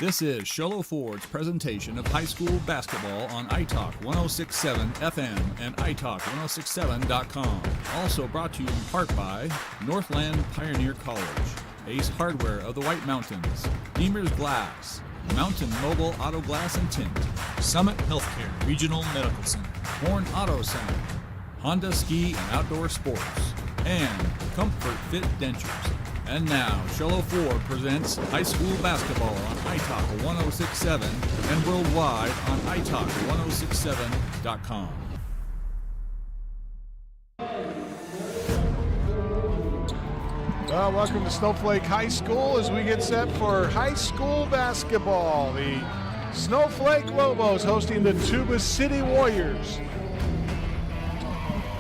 This is Sholo Ford's presentation of high school basketball on iTalk 106.7 FM and iTalk1067.com. Also brought to you in part by Northland Pioneer College, Ace Hardware of the White Mountains, Beamer's Glass, Mountain Mobile Auto Glass and Tint, Summit Healthcare Regional Medical Center, Horn Auto Center, Honda Ski and Outdoor Sports, and Comfort Fit Dentures. And now, Sholo Ford presents high school basketball on iTalk 106.7 and worldwide on iTalk1067.com. Well, welcome to Snowflake High School as we get set for high school basketball. The Snowflake Lobos hosting the Tuba City Warriors.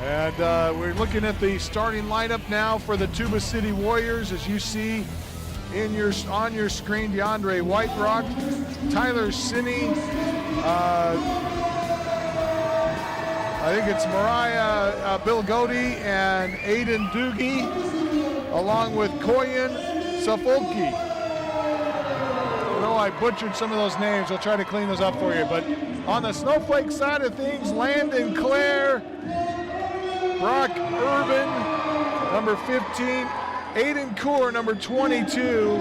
And we're looking at the starting lineup now for the Tuba City Warriors. As you see on your screen, DeAndre Whiterock, Tyler Sinney, I think it's Mariah Bilgodi and Aiden Doogie, along with Koyan Safulki. I know I butchered some of those names. I'll try to clean those up for you. But on the Snowflake side of things, Landon Clare, Brock Urban, number 15, Aiden Kaur, number 22.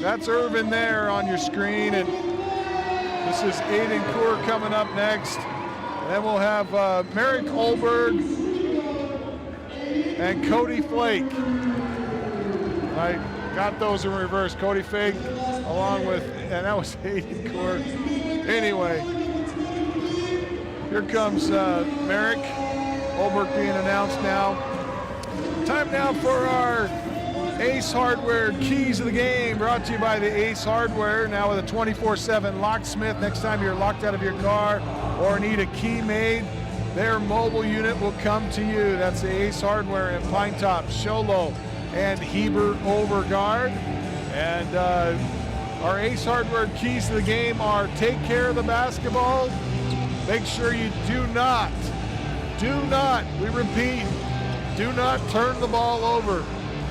That's Urban there on your screen, and this is Aiden Kaur coming up next. And then we'll have Merrick Olberg and Cody Flake. I got those in reverse. Cody Flake along with, and that was Aiden Kaur. Anyway. Here comes Merrick. Olberg being announced now. Time now for our Ace Hardware Keys of the Game, brought to you by the Ace Hardware, now with a 24/7 locksmith. Next time you're locked out of your car or need a key made, their mobile unit will come to you. That's the Ace Hardware in Pine Top, Sholo, and Heber Overgard. And our Ace Hardware Keys of the Game are take care of the basketball. Make sure you do not, we repeat, do not turn the ball over.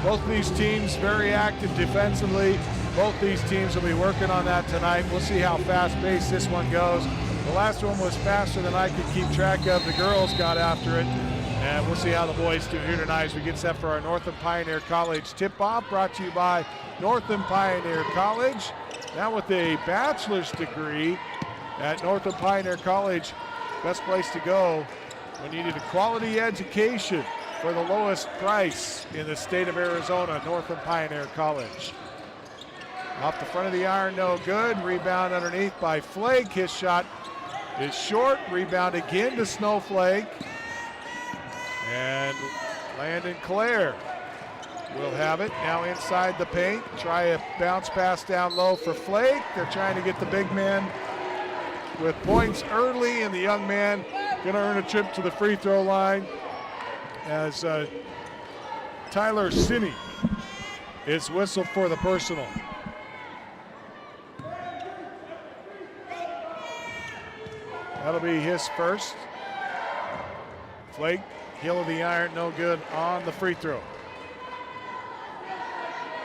Both of these teams very active defensively. Both these teams will be working on that tonight. We'll see how fast-paced this one goes. The last one was faster than I could keep track of. The girls got after it, and we'll see how the boys do here tonight as we get set for our Northland Pioneer College tip-off, brought to you by Northland Pioneer College. Now with a bachelor's degree at Northland Pioneer College, best place to go when you need a quality education for the lowest price in the state of Arizona, Northland Pioneer College. Off the front of the iron, no good. Rebound underneath by Flake. His shot is short. Rebound again to Snowflake. And Landon Clare will have it. Now inside the paint. Try a bounce pass down low for Flake. They're trying to get the big man with points early, and the young man going to earn a trip to the free throw line as Tyler Sinney is whistled for the personal. That'll be his first. Flake, heel of the iron, no good on the free throw.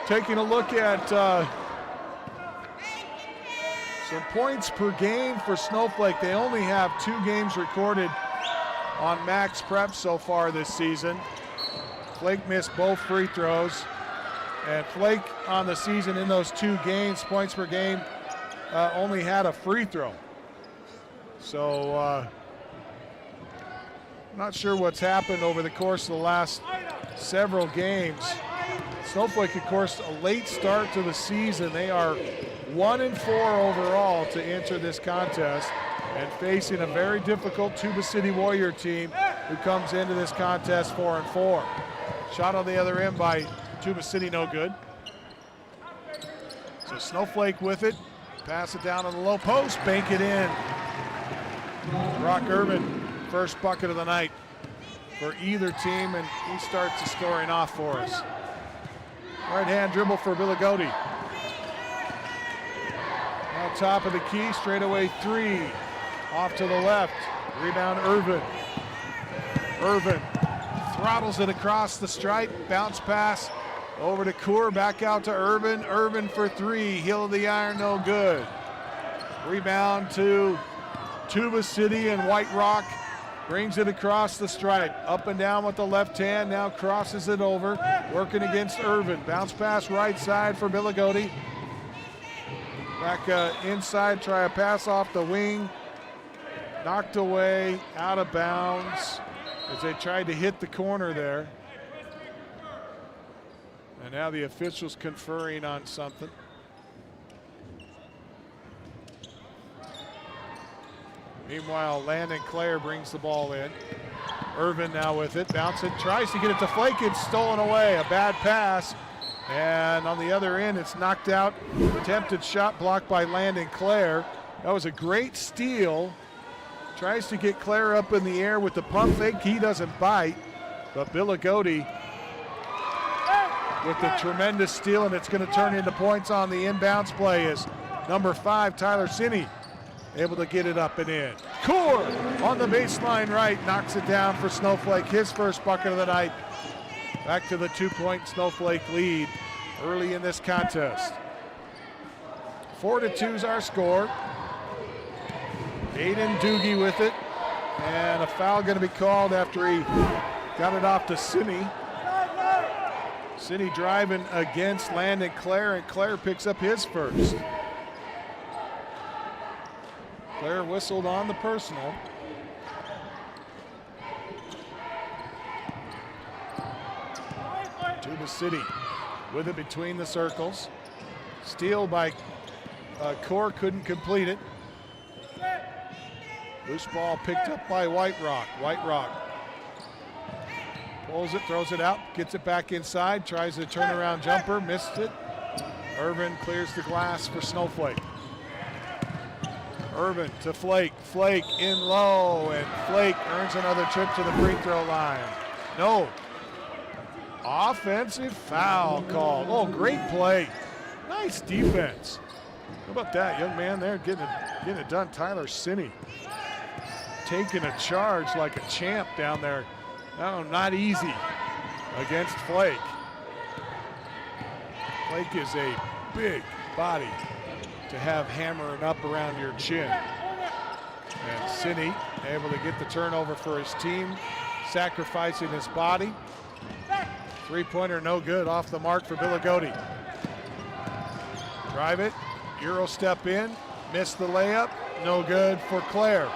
Taking a look at some points per game for Snowflake. They only have 2 games recorded on max prep so far this season. Flake missed both free throws. And Flake on the season in those 2 games, points per game, only had a free throw. So not sure what's happened over the course of the last several games. Snowflake, of course, a late start to the season. They are 1-4 overall to enter this contest, and facing a very difficult Tuba City Warrior team who comes into this contest 4-4. Shot on the other end by Tuba City, no good. So Snowflake with it, pass it down on the low post, bank it in. Brock Urban, first bucket of the night for either team, and he starts the scoring off for us. Right hand dribble for Billigodi. Now top of the key, straightaway 3. Off to the left, rebound Irvin. Irvin throttles it across the stripe, bounce pass Over to Coor, back out to Irvin. Irvin for three. Heel of the iron, no good. Rebound to Tuba City and White Rock. Brings it across the stripe. Up and down with the left hand. Now crosses it over. Working against Irvin. Bounce pass right side for Billigodi. Back inside. Try a pass off the wing. Knocked away. Out of bounds as they tried to hit the corner there. And now the officials conferring on something. Meanwhile, Landon Clare brings the ball in. Irvin now with it, bounce it, tries to get it to Flake, it's stolen away, a bad pass. And on the other end, it's knocked out. Attempted shot blocked by Landon Clare. That was a great steal. Tries to get Clare up in the air with the pump fake, he doesn't bite. But Billigodi with the tremendous steal, and it's gonna turn into points on the inbounds play as number 5, Tyler Sinney, able to get it up and in. Coor on the baseline right, knocks it down for Snowflake, his first bucket of the night. Back to the 2-point Snowflake lead early in this contest. 4-2 is our score. Aiden Doogie with it, and a foul gonna be called after he got it off to Sinney. Sinney driving against Landon Clare, and Clare picks up his first. Clare whistled on the personal. Tuba City with it between the circles. Steal by Coor, couldn't complete it. Loose ball picked up by White Rock. White Rock pulls it, throws it out, gets it back inside, tries a turnaround jumper, missed it. Irvin clears the glass for Snowflake. Irvin to Flake, Flake in low, and Flake earns another trip to the free throw line. No. Offensive foul call. Oh, great play. Nice defense. How about that young man there getting it done? Tyler Sinney taking a charge like a champ down there. No, not easy against Flake. Flake is a big body to have hammering up around your chin. And Sinney able to get the turnover for his team, sacrificing his body. Three-pointer no good, off the mark for Billigodi. Drive it, Euro step in, missed the layup, no good for Clare.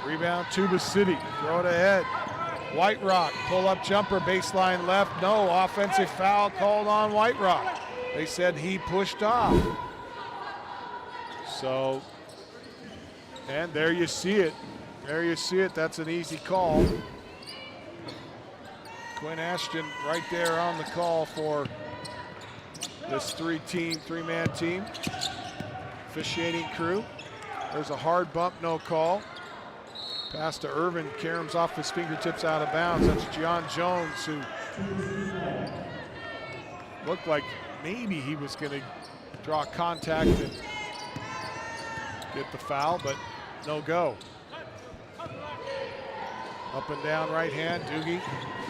Rebound Tuba City, throw it ahead. White Rock, pull-up jumper, baseline left, no. Offensive foul called on White Rock. They said he pushed off. So, and there you see it. There you see it, that's an easy call. Quinn Ashton right there on the call for this three-man team. Officiating crew. There's a hard bump, no call. Pass to Irvin, caroms off his fingertips out of bounds. That's John Jones, who looked like maybe he was going to draw contact and get the foul, but no go. Up and down right hand, Doogie.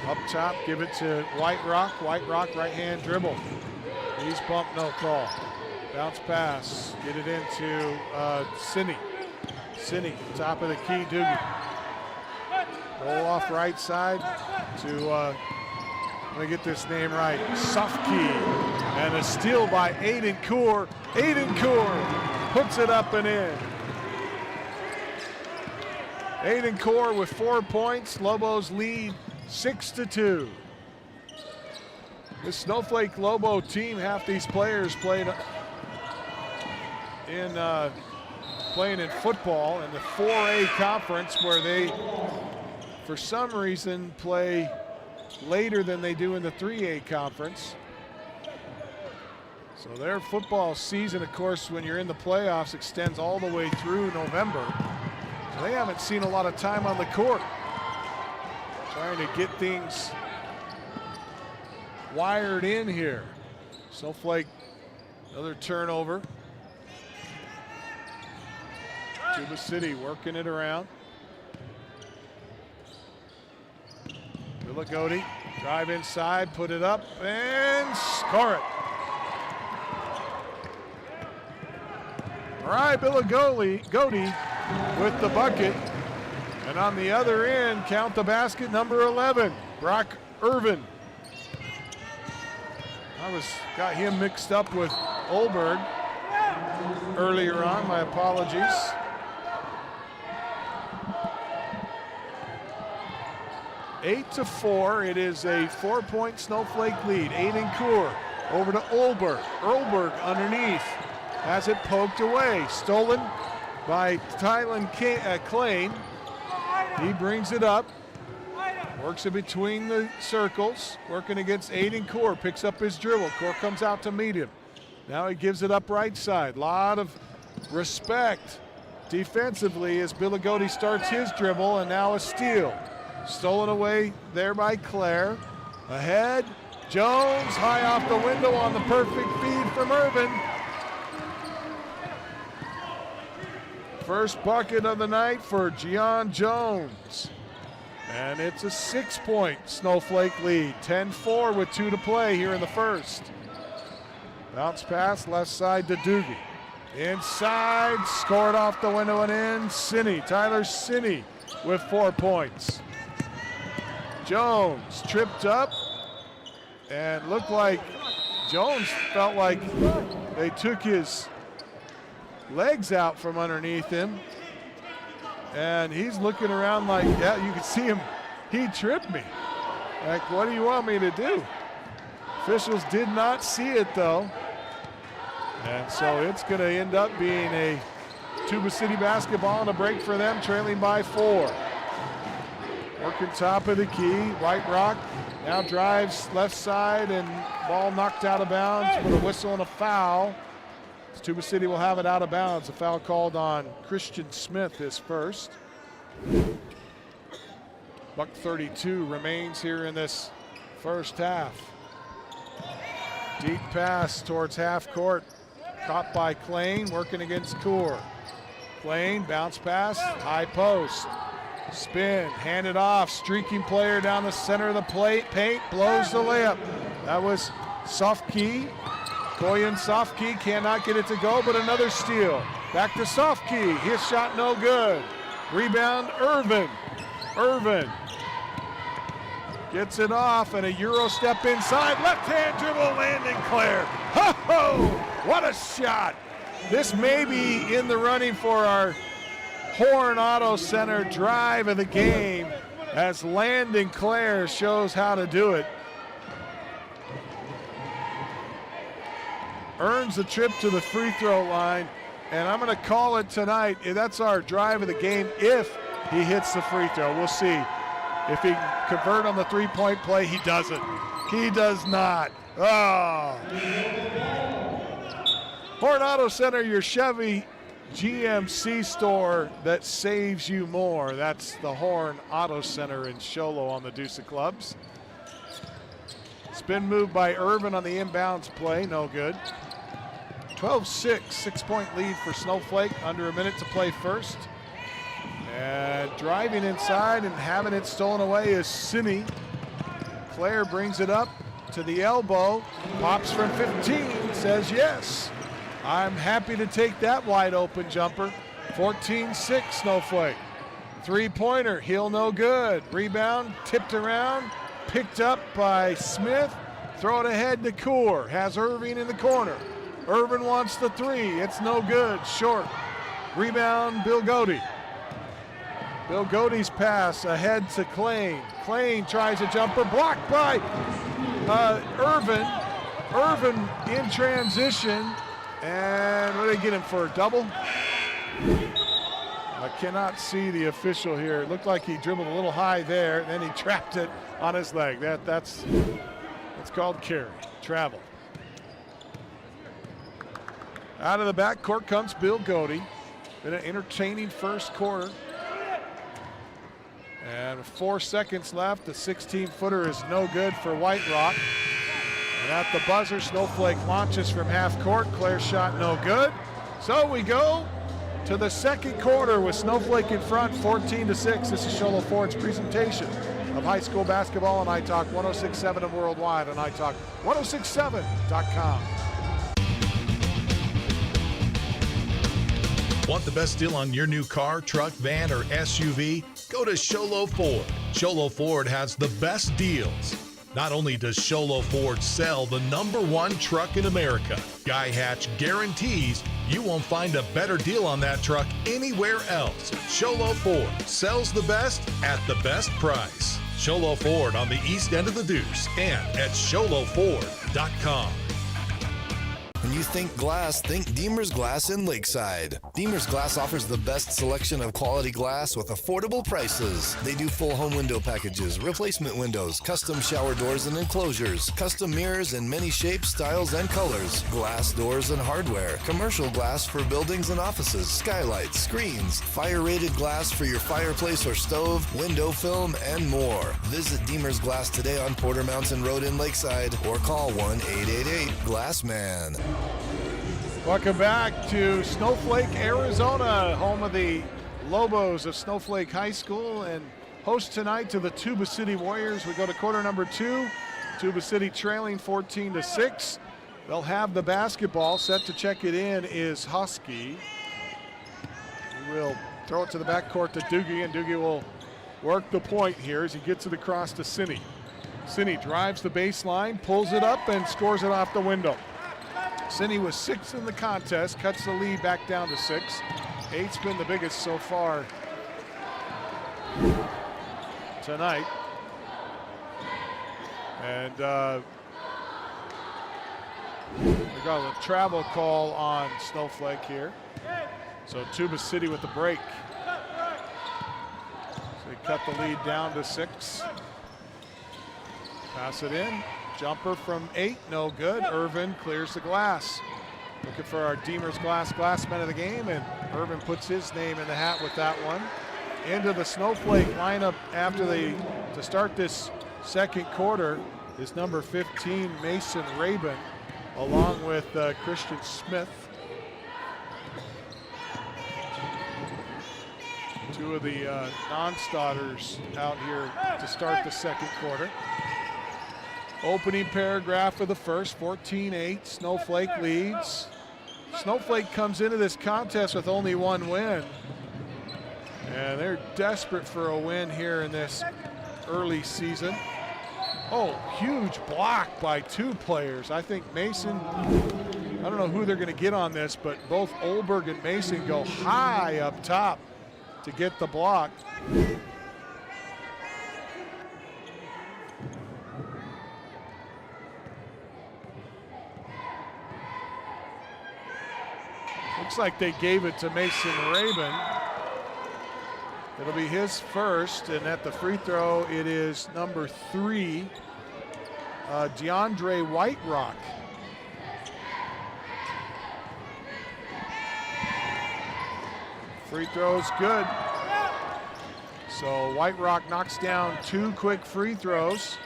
Up top, give it to White Rock. White Rock right hand dribble. Knees bump, no call. Bounce pass, get it into Sinney. Sinney, top of the key, Doogie. Roll off right side to, let me get this name right, Sufkey. And a steal by Aiden Coor. Aiden Coor puts it up and in. Aiden Coor with 4 points. Lobos lead 6-2. The Snowflake Lobo team, half these players played playing in football in the 4A conference, where they, for some reason, play later than they do in the 3A conference. So their football season, of course, when you're in the playoffs, extends all the way through November. So they haven't seen a lot of time on the court. Trying to get things wired in here. Snowflake, another turnover. Tuba City working it around. Billigodi Drive inside, put it up, and score it. Mariah Billigodi with the bucket. And on the other end, count the basket, number 11, Brock Irvin. Got him mixed up with Olberg earlier on, my apologies. Eight to 4, it is a 4-point Snowflake lead. Aiden Kaur over to Olberg. Olberg underneath, has it poked away. Stolen by Tylen Klain. He brings it up, works it between the circles, working against Aiden Kaur, picks up his dribble. Kaur comes out to meet him. Now he gives it up right side. Lot of respect defensively as Billigodi starts his dribble, and now a steal. Stolen away there by Claire. Ahead, Jones, high off the window on the perfect feed from Irvin. First bucket of the night for Gian Jones. And it's a 6-point Snowflake lead. 10-4 with 2 to play here in the first. Bounce pass left side to Doogie. Inside, scored off the window and in. Tyler Sinney with 4 points. Jones tripped up and looked like Jones felt like they took his legs out from underneath him, and he's looking around like, yeah, you can see him, he tripped me. Like, what do you want me to do? Officials did not see it though, and so it's going to end up being a Tuba City basketball and a break for them, trailing by 4. Working top of the key, White Rock now drives left side and ball knocked out of bounds with a whistle and a foul. Tuba City will have it out of bounds. A foul called on Christian Smith is first. Buck 32 remains here in this first half. Deep pass towards half court. Caught by Klain, working against Kaur. Klain, bounce pass, high post. Spin, hand it off, streaking player down the center of the paint, blows the layup. That was Sofkey. Koyan Sofkey cannot get it to go, but another steal. Back to Sofkey, his shot no good. Rebound, Irvin. Irvin gets it off and a Euro step inside, left hand dribble, landing Claire. Ho-ho, what a shot. This may be in the running for our Horn Auto Center drive of the game as Landon Clare shows how to do it. Earns the trip to the free throw line, and I'm going to call it tonight. That's our drive of the game if he hits the free throw. We'll see. If he can convert on the three-point play, he doesn't. He does not. Oh. Horn Auto Center, your Chevy GMC store that saves you more. That's the Horn Auto Center in Sholo on the Deuce of Clubs. Spin move by Irvin on the inbounds play, no good. 12-6, 6-point lead for Snowflake, under a minute to play first. And driving inside and having it stolen away is Sinney. Claire brings it up to the elbow, pops from 15, says yes. I'm happy to take that wide open jumper. 14-6 Snowflake. Three-pointer, heel no good. Rebound, tipped around, picked up by Smith. Throw it ahead to Kaur, has Irving in the corner. Irvin wants the three, it's no good, short. Rebound, Billigodi. Billigodi's pass ahead to Klain. Klain tries a jumper, blocked by Irvin. Irvin in transition. And what did they get him for, a double? I cannot see the official here. It looked like he dribbled a little high there, and then he trapped it on his leg. That's called carry, travel. Out of the backcourt comes Billigodi. Been an entertaining first quarter. And 4 seconds left. The 16-footer is no good for White Rock. And at the buzzer, Snowflake launches from half court. Claire's shot no good. So we go to the second quarter with Snowflake in front, 14-6. This is Sholo Ford's presentation of high school basketball on iTalk 106.7 and worldwide on iTalk1067.com. Want the best deal on your new car, truck, van, or SUV? Go to Sholo Ford. Sholo Ford has the best deals. Not only does Sholo Ford sell the #1 truck in America, Guy Hatch guarantees you won't find a better deal on that truck anywhere else. Sholo Ford sells the best at the best price. Sholo Ford on the east end of the Deuce and at SholoFord.com. When you think glass, think Deemer's Glass in Lakeside. Deemer's Glass offers the best selection of quality glass with affordable prices. They do full home window packages, replacement windows, custom shower doors and enclosures, custom mirrors in many shapes, styles, and colors, glass doors and hardware, commercial glass for buildings and offices, skylights, screens, fire-rated glass for your fireplace or stove, window film, and more. Visit Deemer's Glass today on Porter Mountain Road in Lakeside or call 1-888-GLASSMAN. Welcome back to Snowflake, Arizona, home of the Lobos of Snowflake High School, and host tonight to the Tuba City Warriors. We go to quarter number 2. Tuba City trailing 14-6. They'll have the basketball. Set to check it in is Husky. He will throw it to the backcourt to Doogie, and Doogie will work the point here as he gets it across to Sinney. Sinney drives the baseline, pulls it up, and scores it off the window. Sinney was 6th in the contest, cuts the lead back down to 6. 8's been the biggest so far tonight. And we got a travel call on Snowflake here. So Tuba City with the break. So they cut the lead down to 6. Pass it in. Jumper from 8, no good. Irvin clears the glass. Looking for our Deemer's Glassman of the game, and Irvin puts his name in the hat with that one. Into the Snowflake lineup to start this second quarter is number 15, Mason Rabin, along with Christian Smith. Two of the non-starters out here to start the second quarter. Opening paragraph of the first, 14-8, Snowflake leads. Snowflake comes into this contest with only one win, and they're desperate for a win here in this early season. Oh, huge block by 2 players. I think Mason, I don't know who they're going to get on this, but both Olberg and Mason go high up top to get the block. Looks like they gave it to Mason Rabin. It'll be his first, and at the free throw, it is number 3, DeAndre Whiterock. Free throw's good. So Whiterock knocks down 2 quick free throws.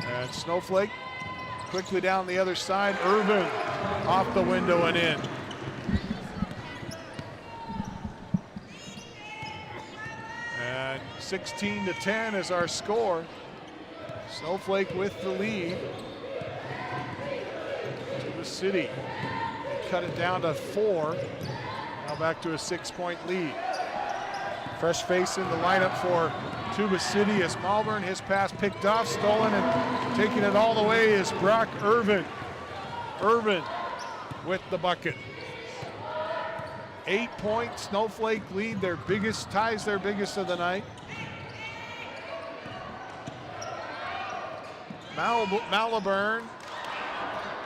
And Snowflake quickly down the other side. Irvin off the window and in. And 16-10 is our score. Snowflake with the lead. Tuba City cut it down to 4. Now back to a 6-point lead. Fresh face in the lineup for Tuba City is Malvern. His pass picked off, stolen, and taking it all the way is Brock Irvin. Irvin with the bucket. 8-point Snowflake lead, their biggest of the night. Maliburn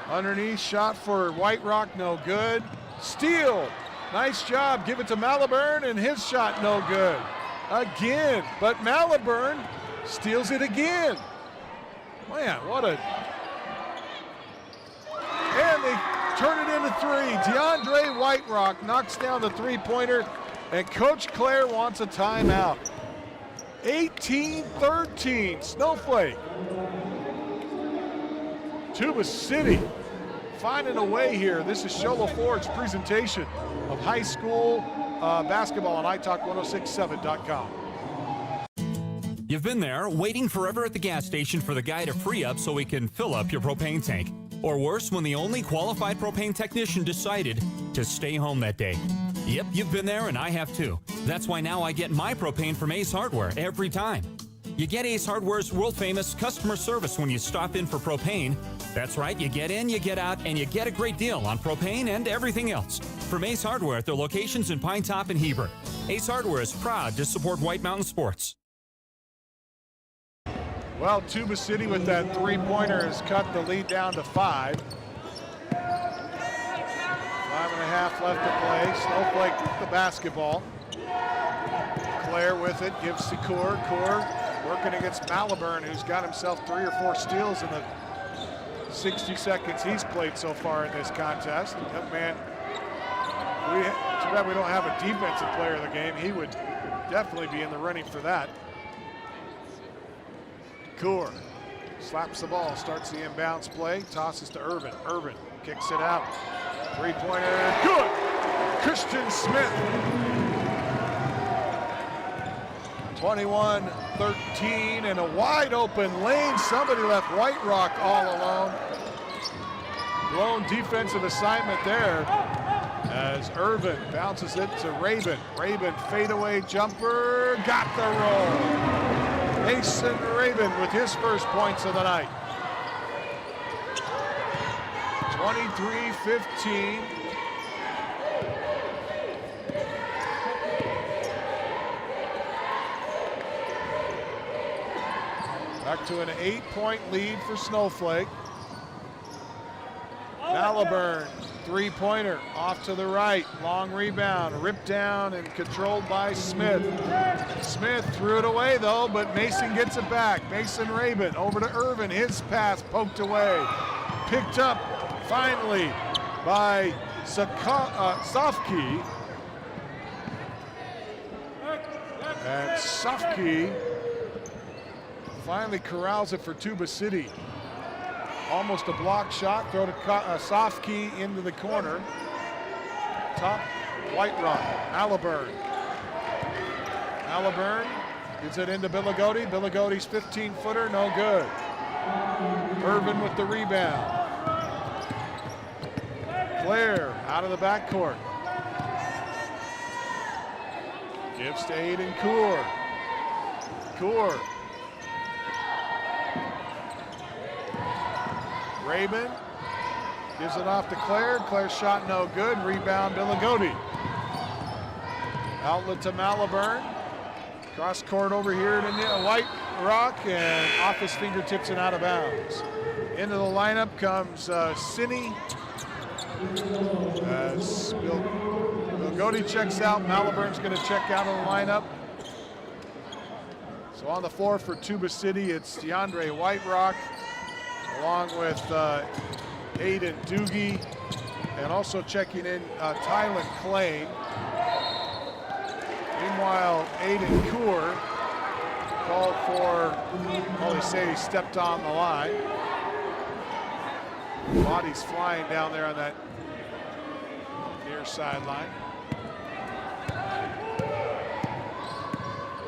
underneath, shot for Whiterock, no good. Steal, nice job, give it to Maliburn, and his shot no good. Again, but Maliburn steals it again. Man, what a... And they turn it into 3. DeAndre Whiterock knocks down the 3-pointer, and Coach Clare wants a timeout. 18-13, Snowflake. Tuba City finding a way here. This is Sholo Ford's presentation of high school basketball on iTalk1067.com. You've been there, waiting forever at the gas station for the guy to free up so he can fill up your propane tank. Or worse, when the only qualified propane technician decided to stay home that day. Yep, you've been there and I have too. That's why now I get my propane from Ace Hardware every time. You get Ace Hardware's world-famous customer service when you stop in for propane. That's right, you get in, you get out, and you get a great deal on propane and everything else. From Ace Hardware at their locations in Pine Top and Heber. Ace Hardware is proud to support White Mountain Sports. Well, Tuba City with that three-pointer has cut the lead down to 5. 5.5 left to play. Snowflake with the basketball. Claire with it, gives to Core. Core working against Maliburn, who's got himself 3 or 4 steals in the 60 seconds he's played so far in this contest. Young man, too bad we don't have a defensive player of the game. He would definitely be in the running for that. Core slaps the ball, starts the inbounds play, tosses to Irvin. Irvin kicks it out. Three-pointer, good! Christian Smith. 21-13 in a wide open lane. Somebody left White Rock all alone. Blown defensive assignment there as Irvin bounces it to Rabin. Rabin fadeaway jumper, got the roll. Mason Rabin with his first points of the night. 23-15. Back to an 8-point lead for Snowflake. Maliburn, three-pointer off to the right. Long rebound, ripped down and controlled by Smith. Smith threw it away though, but Mason gets it back. Mason Rabin over to Irvin. His pass poked away. Picked up finally by Sofke. And Sofke finally corrals it for Tuba City. Almost a block shot, throw to Sofke into the corner. Top, White Rock, Maliburn. Maliburn gives it into Billigotti. Billigotti's 15-footer, no good. Irvin with the rebound. Claire out of the backcourt. Gives to Aiden Kaur. Kaur. Rabin gives it off to Claire. Claire's shot no good. Rebound Billigotti. Outlet to Maliburn. Cross court over here to White Rock and off his fingertips and out of bounds. Into the lineup comes Cine. As Billigotti checks out, Maliburn's going to check out of the lineup. So on the floor for Tuba City, it's DeAndre White Rock, along with Aiden Doogie, and also checking in Tylen Klain. Meanwhile, Aiden Kaur called for, well, they say he stepped on the line. Bodies flying down there on that near sideline.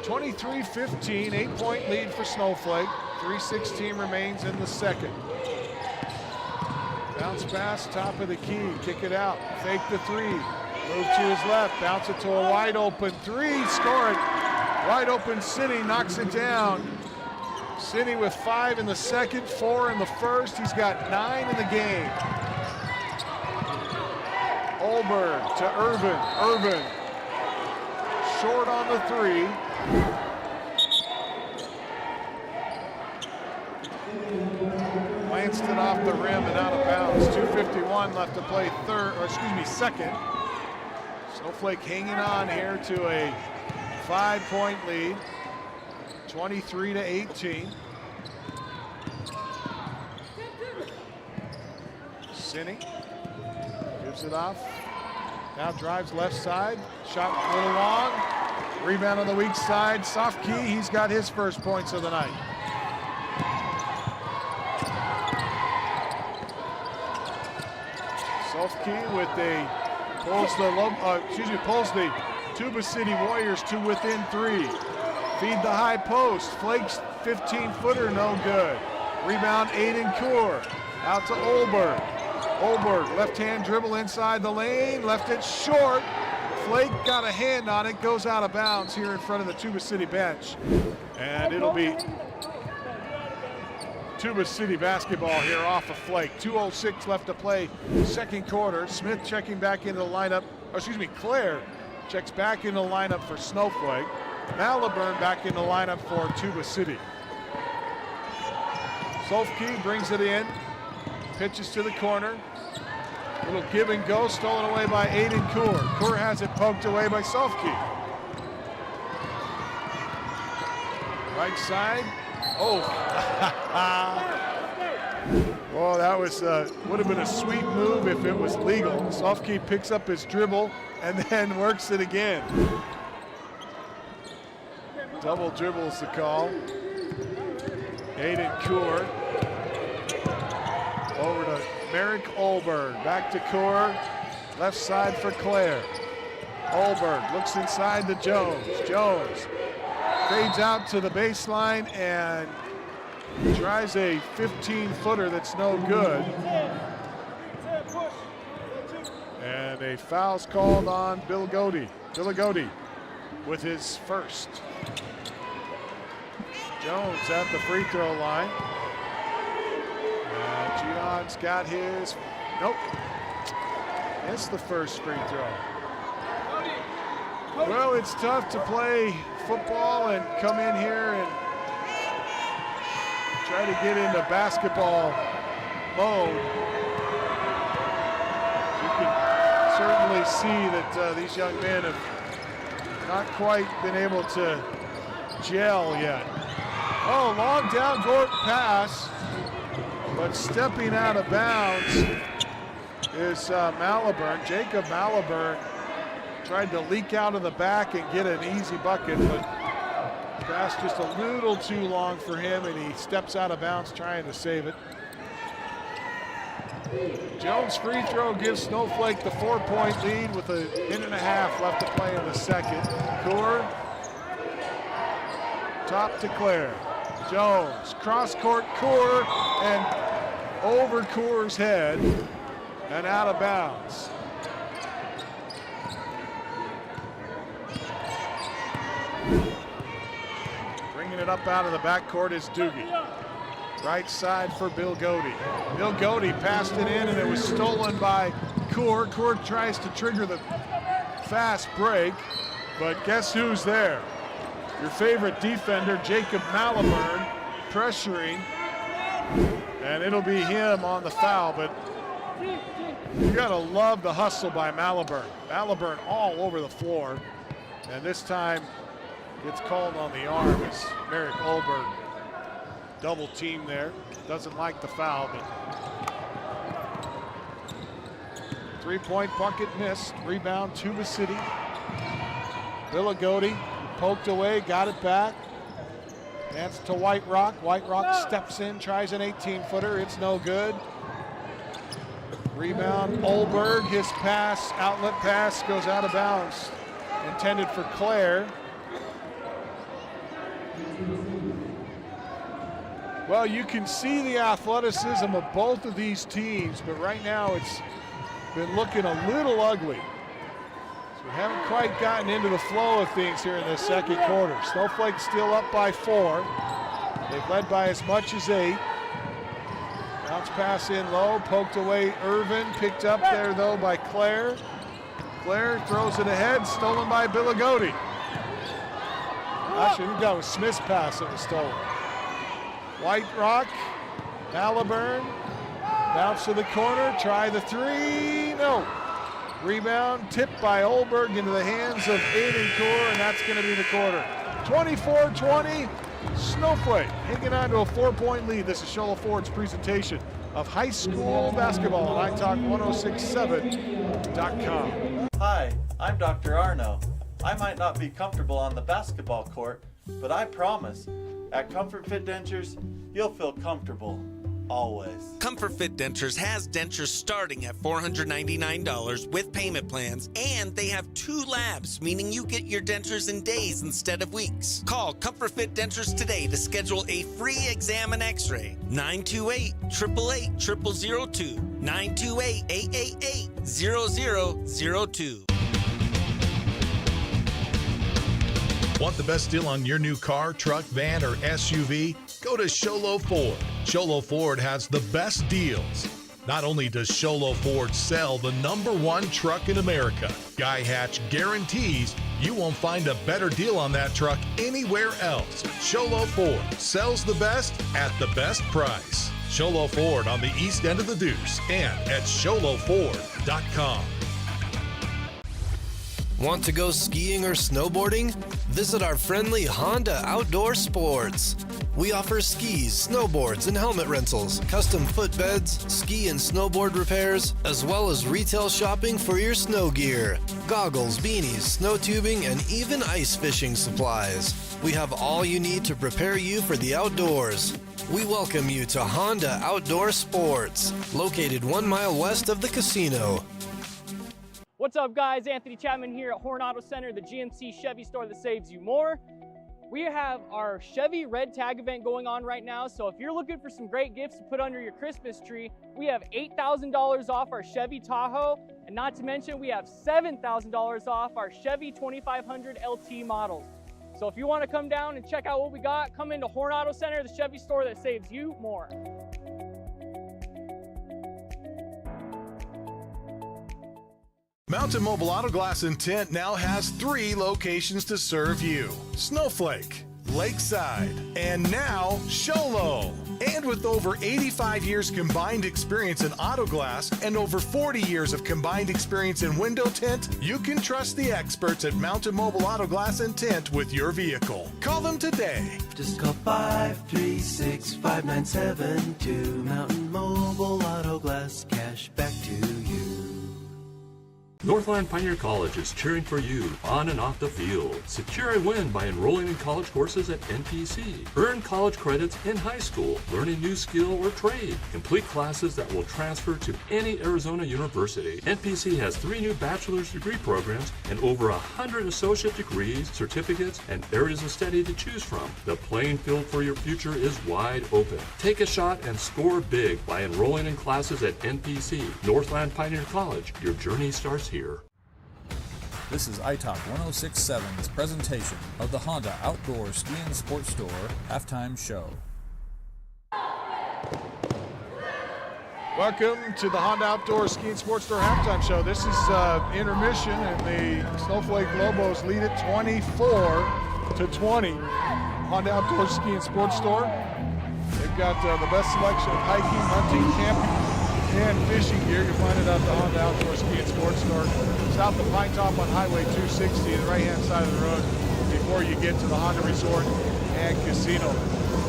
23-15, 8-point lead for Snowflake. 3:16 remains in the second. Bounce pass, top of the key, kick it out, fake the three, move to his left, bounce it to a wide open three, score it. Wide open City knocks it down. City with 5 in the second, 4 in the first. He's got 9 in the game. Olberg to Irvin. Irvin short on the three. Lanced it off the rim and out of bounds. 2:51 left to play second. Snowflake hanging on here to a 5-point lead. 23-18. Cine gives it off. Now drives left side. Shot a little long. Rebound on the weak side. Sofke, he's got his first points of the night. Sofke with pulls the Tuba City Warriors to within 3. Feed the high post. Flake's 15-footer, no good. Rebound, Aiden Kaur. Out to Olberg. Olberg, left-hand dribble inside the lane. Left it short. Flake got a hand on it. Goes out of bounds here in front of the Tuba City bench. And it'll be Tuba City basketball here off of Flake. 2:06 left to play, second quarter. Smith checking back into the lineup. Claire checks back into the lineup for Snowflake. Malibern back in the lineup for Tuba City. Solfke brings it in, pitches to the corner. Little give and go, stolen away by Aiden Kaur. Kaur has it poked away by Solfke. Right side. Oh. Well, that was would have been a sweet move if it was legal. Solfke picks up his dribble and then works it again. Double dribble is the call. Aiden Kaur over to Merrick Olberg. Back to Kaur. Left side for Claire. Olberg looks inside to Jones. Jones fades out to the baseline and tries a 15-footer that's no good. And a foul's called on Billigodi with his first. Jones at the free throw line. Gion's got his, nope. Missed the first free throw. Well, it's tough to play football and come in here and try to get into basketball mode. You can certainly see that these young men have not quite been able to gel yet. Oh, long down court pass, but stepping out of bounds is Malibern. Jacob Malibern tried to leak out of the back and get an easy bucket, but pass just a little too long for him, and he steps out of bounds trying to save it. Jones' free throw gives Snowflake the 4-point lead with a minute and a half left to play in the second. Kaur, top to Claire. Jones, cross court, Kaur, and over Kaur's head and out of bounds. Bringing it up out of the backcourt is Doogie. Right side for Billigodi. Billigodi passed it in and it was stolen by Kaur. Kaur tries to trigger the fast break, but guess who's there? Your favorite defender, Jacob Malibern, pressuring, and it'll be him on the foul, but you gotta love the hustle by Malibern. Malibern all over the floor, and this time gets called on the arm as Merrick Olberg double team there. Doesn't like the foul, but three-point bucket missed. Rebound, Tuba City. Billigodi poked away, got it back. That's to White Rock. White Rock steps in, tries an 18-footer. It's no good. Rebound, Olberg. His pass, outlet pass, goes out of bounds. Intended for Claire. Well, you can see the athleticism of both of these teams, but right now it's been looking a little ugly. We haven't quite gotten into the flow of things here in this second quarter. Snowflake still up by 4. They've led by as much as 8. Bounce pass in low, poked away Irvin, picked up there though by Claire. Claire throws it ahead, stolen by Billigodi. Actually, I think that was Smith's pass that was stolen. White Rock, Malibern, bounce to the corner, try the three, no. Rebound, tipped by Olberg into the hands of Aiden Kaur, and that's going to be the quarter. 24-20, Snowflake hanging on to a 4-point lead. This is Shola Ford's presentation of high school basketball on iTalk1067.com. Hi, I'm Dr. Arno. I might not be comfortable on the basketball court, but I promise, at Comfort Fit Dentures, you'll feel comfortable. always. Comfort Fit Dentures has dentures starting at $499 with payment plans, and they have 2 labs, meaning you get your dentures in days instead of weeks. Call Comfort Fit Dentures today to schedule a free exam and x-ray. 928-888-0002. 928-888-0002. Want the best deal on your new car, truck, van, or SUV? Go to Sholo Ford. Sholo Ford has the best deals. Not only does Sholo Ford sell the #1 truck in America, Guy Hatch guarantees you won't find a better deal on that truck anywhere else. Sholo Ford sells the best at the best price. Sholo Ford on the east end of the Deuce and at sholoford.com. Want to go skiing or snowboarding? Visit our friendly Honda Outdoor Sports. We offer skis, snowboards, and helmet rentals, custom footbeds, ski and snowboard repairs, as well as retail shopping for your snow gear, goggles, beanies, snow tubing, and even ice fishing supplies. We have all you need to prepare you for the outdoors. We welcome you to Honda Outdoor Sports, located 1 mile west of the casino. What's up, guys? Anthony Chapman here at Horn Auto Center, the GMC Chevy store that saves you more. We have our Chevy Red Tag event going on right now, so if you're looking for some great gifts to put under your Christmas tree, we have $8,000 off our Chevy Tahoe, and not to mention we have $7,000 off our Chevy 2500 LT models. So if you want to come down and check out what we got, come into Horn Auto Center, the Chevy store that saves you more. Mountain Mobile Auto Glass and Tint now has 3 locations to serve you: Snowflake, Lakeside, and now Sholo. And with over 85 years combined experience in auto glass and over 40 years of combined experience in window tint, you can trust the experts at Mountain Mobile Auto Glass and Tint with your vehicle. Call them today. Just call 536-5972. Mountain Mobile Auto Glass, cash back to you. Northland Pioneer College is cheering for you on and off the field. Secure a win by enrolling in college courses at NPC. Earn college credits in high school, learn a new skill or trade. Complete classes that will transfer to any Arizona university. NPC has 3 new bachelor's degree programs and over 100 associate degrees, certificates, and areas of study to choose from. The playing field for your future is wide open. Take a shot and score big by enrolling in classes at NPC. Northland Pioneer College. Your journey starts here. This is iTalk 1067's presentation of the Honda Outdoor Ski and Sports Store halftime show. Welcome to the Honda Outdoor Ski and Sports Store halftime show. This is intermission, and the Snowflake Lobos lead it 24-20. Honda Outdoor Ski and Sports Store. They've got the best selection of hiking, hunting, camping, and fishing gear. You'll find it at the Honda Outdoor Ski and Sports Store, south of Pine Top on Highway 260, the right-hand side of the road before you get to the Honda Resort and Casino.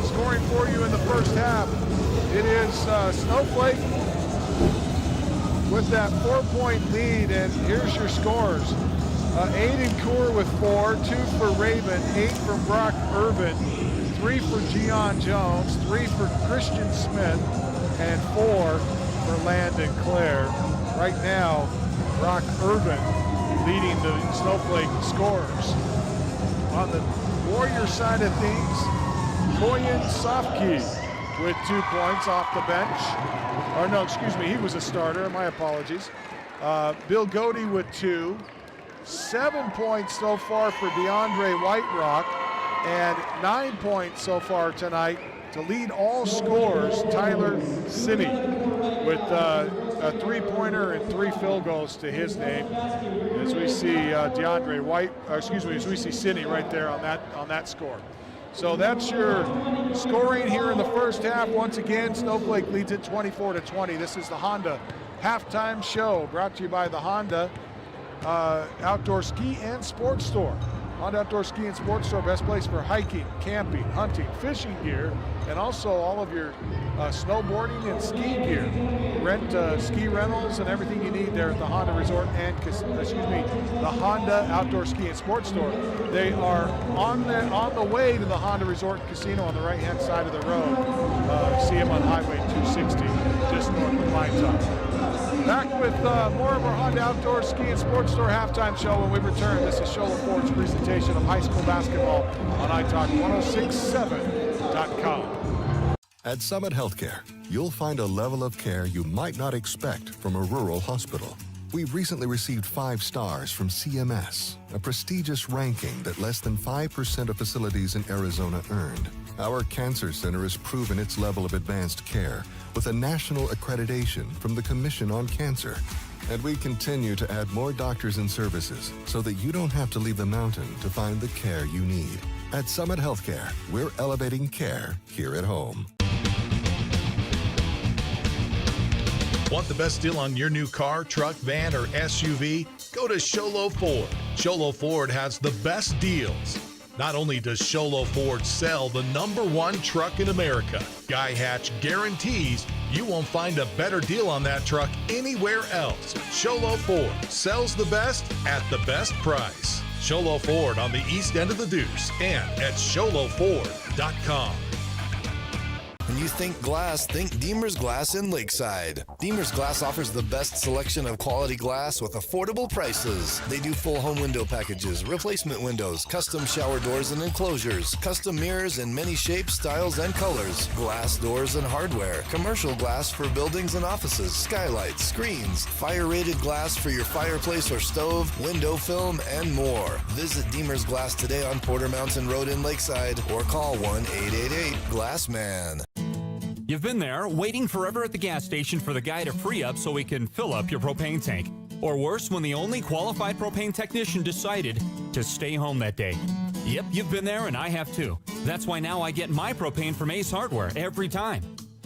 Scoring for you in the first half, it is Snowflake with that 4-point lead, and here's your scores. Aiden Kaur with 4, 2 for Raven, 8 for Brock Urban, 3 for Gian Jones, 3 for Christian Smith, and 4 for Landon Clare. Right now, Brock Urban leading the Snowflake scorers. On the Warrior side of things, Koyan Sofke with 2 points off the bench. Or no, excuse me, he was a starter, my apologies. Bill Godey with 2. 7 points so far for DeAndre Whiterock, and 9 points so far tonight to lead all scorers, Tyler Sinney, with a 3-pointer and 3 field goals to his name. As we see as we see Sinney right there on that score. So that's your scoring here in the first half. Once again, Snowflake leads it 24-20. This is the Honda halftime show, brought to you by the Honda Outdoor Ski and Sports Store. Honda Outdoor Ski and Sports Store, best place for hiking, camping, hunting, fishing gear, and also all of your snowboarding and ski gear. Rent ski rentals and everything you need there at the Honda Resort and the Honda Outdoor Ski and Sports Store. They are on the way to the Honda Resort and Casino on the right-hand side of the road. See them on Highway 260, just north of Pine Top. Back with more of our Honda Outdoor Ski and Sports Store halftime show when we return. This is Shola Ford's presentation of high school basketball on iTalk1067.com. At Summit Healthcare, you'll find a level of care you might not expect from a rural hospital. We've recently received 5 stars from CMS, a prestigious ranking that less than 5% of facilities in Arizona earned. Our cancer center has proven its level of advanced care with a national accreditation from the Commission on Cancer. And we continue to add more doctors and services so that you don't have to leave the mountain to find the care you need. At Summit Healthcare, we're elevating care here at home. Want the best deal on your new car, truck, van, or SUV? Go to Sholo Ford. Sholo Ford has the best deals. Not only does Sholo Ford sell the #1 truck in America, Guy Hatch guarantees you won't find a better deal on that truck anywhere else. Sholo Ford sells the best at the best price. Sholo Ford on the east end of the Deuce and at sholoford.com. When you think glass, think Deemer's Glass in Lakeside. Deemer's Glass offers the best selection of quality glass with affordable prices. They do full home window packages, replacement windows, custom shower doors and enclosures, custom mirrors in many shapes, styles, and colors, glass doors and hardware, commercial glass for buildings and offices, skylights, screens, fire-rated glass for your fireplace or stove, window film, and more. Visit Deemer's Glass today on Porter Mountain Road in Lakeside or call 1-888-GLASSMAN. You've been there, waiting forever at the gas station for the guy to free up so he can fill up your propane tank. Or worse, when the only qualified propane technician decided to stay home that day. Yep, you've been there and I have too. That's why now I get my propane from Ace Hardware every time.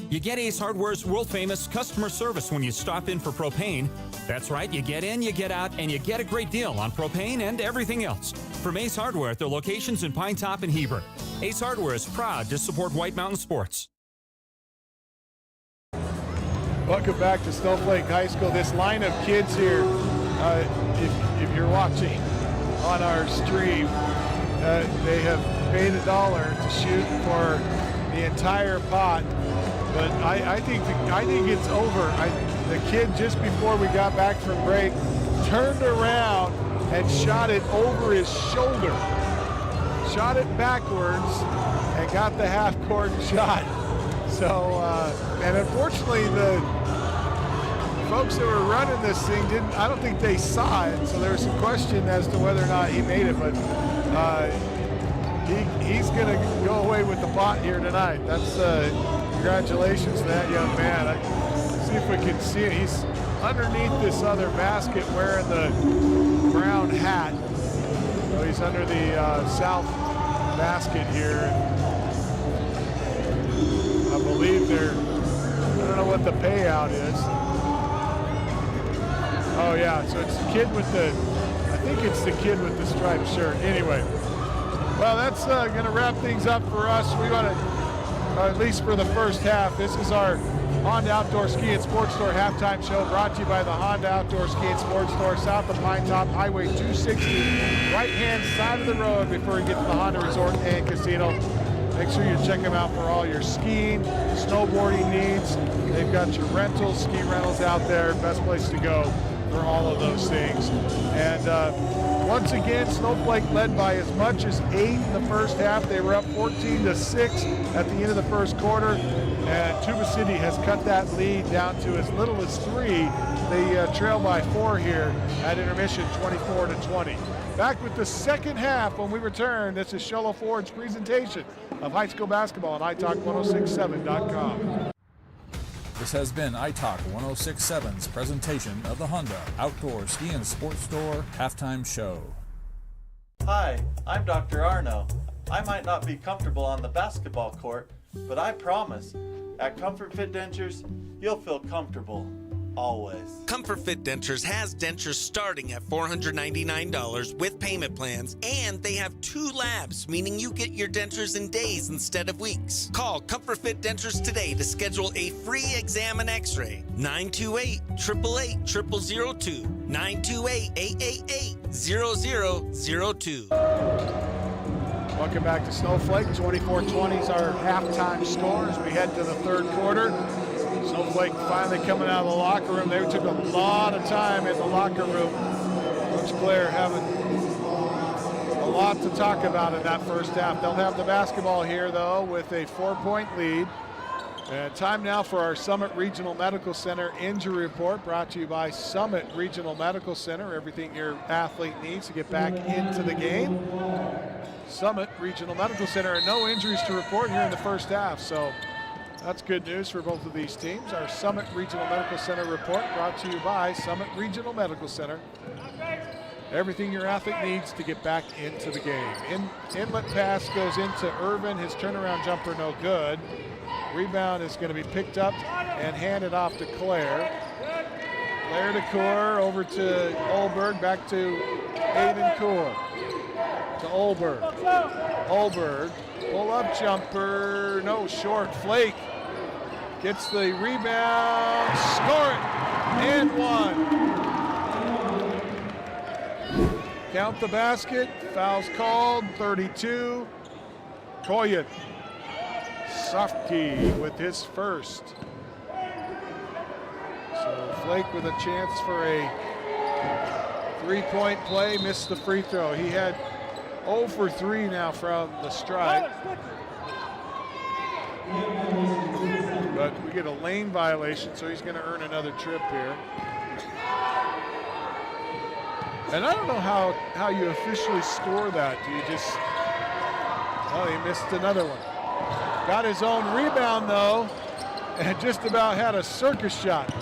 You get Ace Hardware's world-famous customer service when you stop in for propane. That's right, you get in, you get out, and you get a great deal on propane and everything else. From Ace Hardware at their locations in Pine Top and Heber. Ace Hardware is proud to support White Mountain Sports. Welcome back to Snowflake High School. This line of kids here, if you're watching on our stream, they have paid $1 to shoot for the entire pot. But I think it's over. The kid, just before we got back from break, turned around and shot it over his shoulder. Shot it backwards and got the half-court shot. So, and unfortunately, the folks that were running this thing I don't think they saw it, so there was some question as to whether or not he made it, but he's going to go away with the pot here tonight. That's congratulations to that young man. Let's see if we can see it. He's underneath this other basket wearing the brown hat. So he's under the south basket here. I believe I don't know what the payout is. Oh yeah, so it's the kid with I think it's the kid with the striped shirt. Anyway, well, that's gonna wrap things up for us. We want to, at least for the first half, this is our Honda Outdoor Ski and Sports Store halftime show brought to you by the Honda Outdoor Ski and Sports Store, south of Pine Top, Highway 260, right-hand side of the road before you get to the Honda Resort and Casino. Make sure you check them out for all your skiing, snowboarding needs. They've got your rentals, ski rentals out there. Best place to go for all of those things. And once again, Snowflake led by as much as 8 in the first half. They were up 14-6 at the end of the first quarter. And Tuba City has cut that lead down to as little as 3. They trail by 4 here at intermission, 24-20. Back with the second half when we return. This is Shola Ford's presentation of high school basketball on iTalk1067.com. This has been iTalk 1067's presentation of the Honda Outdoor Ski and Sports Store halftime show. Hi, I'm Dr. Arno. I might not be comfortable on the basketball court, but I promise, at Comfort Fit Dentures, you'll feel comfortable. always. Comfort Fit Dentures has dentures starting at $499 with payment plans, and they have 2 labs, meaning you get your dentures in days instead of weeks. Call Comfort Fit Dentures today to schedule a free exam and x-ray. 928-888-0002. 928-888-0002. Welcome back to Snowflake. 24-20 is our halftime score as we head to the third quarter. Snowflake finally coming out of the locker room. They took a lot of time in the locker room. Coach Claire having a lot to talk about in that first half. They'll have the basketball here, though, with a 4-point lead. And time now for our Summit Regional Medical Center injury report, brought to you by Summit Regional Medical Center. Everything your athlete needs to get back into the game. Summit Regional Medical Center, and no injuries to report here in the first half. So that's good news for both of these teams. Our Summit Regional Medical Center report brought to you by Summit Regional Medical Center. Everything your athlete needs to get back into the game. Inlet pass goes into Irvin. His turnaround jumper no good. Rebound is going to be picked up and handed off to Claire. Claire to Kaur, over to Olberg, back to Aiden Kaur. To Olberg. Olberg, pull-up jumper, no, short. Flake gets the rebound, score it, and one. Count the basket, fouls called, 32. Koyen. Sofke with his first. So Flake with a chance for a 3-point play, missed the free throw. He had 0 for 3 now from the stripe. But we get a lane violation, so he's going to earn another trip here. And I don't know how you officially score that. Do you just, oh, he missed another one. Got his own rebound, though, and just about had a circus shot,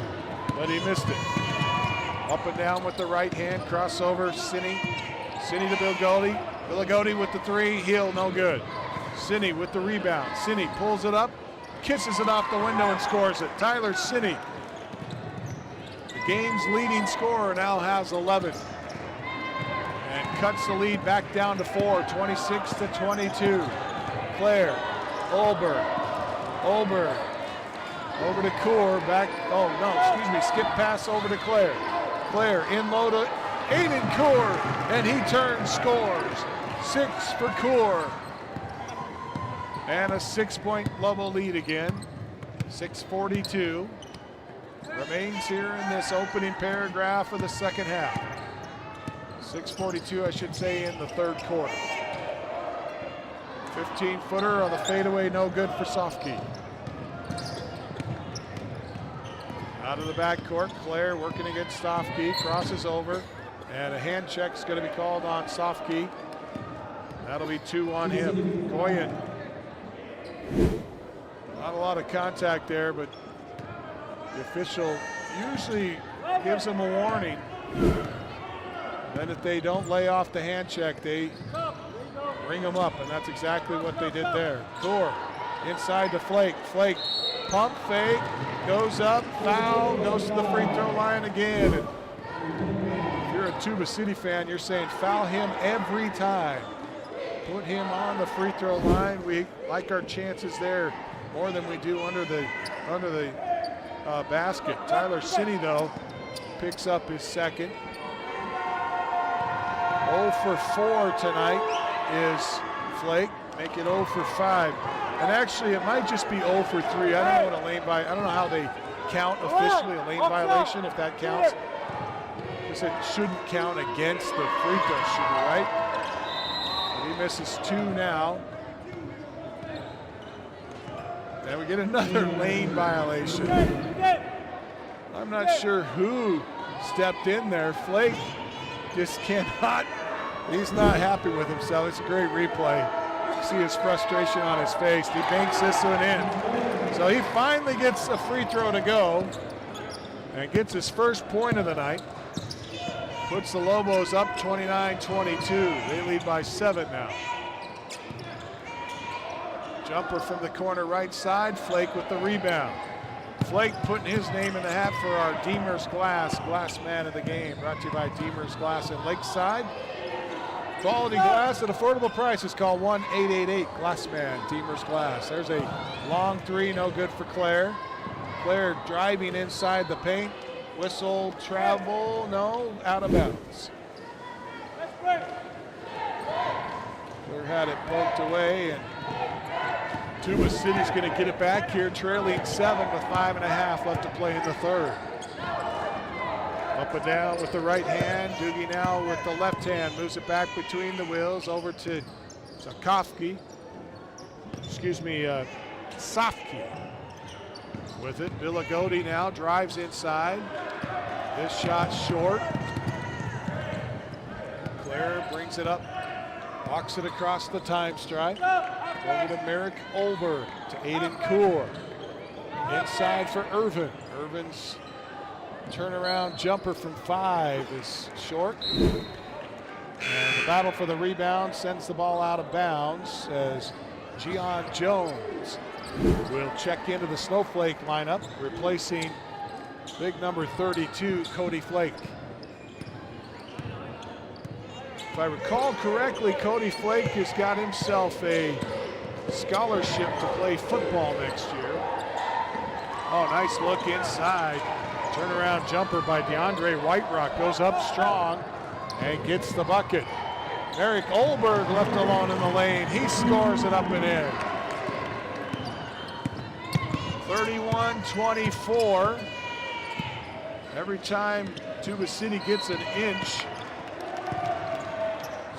but he missed it. Up and down with the right hand, crossover, Cini to Bilgotti. Bilgotti with the 3, Hill, no good. Cini with the rebound. Cini pulls it up, kisses it off the window and scores it. Tyler Cini, the game's leading scorer, now has 11. And cuts the lead back down to 4, 26-22. Claire, Olberg, over to Kaur, back, oh no, excuse me, skip pass over to Claire. Claire in low to Aiden Kaur, and he turns, scores. 6 for Kaur. And a 6-point Lobo lead again. 6:42 remains here in this opening paragraph of the second half. 6:42, I should say, in the third quarter. 15-footer on the fadeaway, no good for Sofke. Out of the backcourt, Claire working against Sofke, crosses over, and a hand check's going to be called on Sofke. That'll be 2 on him. Koyen. Not a lot of contact there, but the official usually gives him a warning. Then if they don't lay off the hand check, they ring them up, and that's exactly what they did there. Kaur inside to Flake. Flake, pump fake, goes up, foul, goes to the free throw line again. And if you're a Tuba City fan, you're saying foul him every time. Put him on the free throw line. We like our chances there more than we do under the basket. Tyler Cini, though, picks up his second. 0 for 4 tonight is Flake. Make it 0 for 5. And actually, it might just be 0 for 3. I don't know what a lane I don't know how they count officially a lane violation, if that counts. Because it shouldn't count against the free throw shooter, right? But he misses 2 now. And we get another lane violation. I'm not sure who stepped in there. Flake just cannot, he's not happy with himself. It's a great replay. See his frustration on his face. He banks this one in. So he finally gets a free throw to go and gets his first point of the night. Puts the Lobos up 29-22. They lead by 7 now. Jumper from the corner right side. Flake with the rebound. Flake putting his name in the hat for our Deemer's Glass man of the game. Brought to you by Deemer's Glass in Lakeside. Quality glass at affordable prices. Call 1-888-GLASSMAN, Deemer's Glass. There's a long three, no good for Claire. Claire driving inside the paint. Whistle, travel, no, out of bounds. Claire had it poked away, and Tuba City's going to get it back here, trailing 7 with 5.5 left to play in the third. Up and down with the right hand. Doogie now with the left hand. Moves it back between the wheels over to Safki. With it, Villagodi now drives inside. This shot short. Claire brings it up. Walks it across the time stripe. Over to Merrick Olberg, to Aiden Kaur. Inside for Irvin. Irvin's turnaround jumper from 5 is short. And the battle for the rebound sends the ball out of bounds as Gian Jones will check into the Snowflake lineup, replacing big number 32, Cody Flake. If I recall correctly, Cody Flake has got himself a scholarship to play football next year. Oh, nice look inside. Turnaround jumper by DeAndre Whiterock goes up strong and gets the bucket. Eric Olberg left alone in the lane. He scores it up and in. 31-24. Every time Tuba City gets an inch,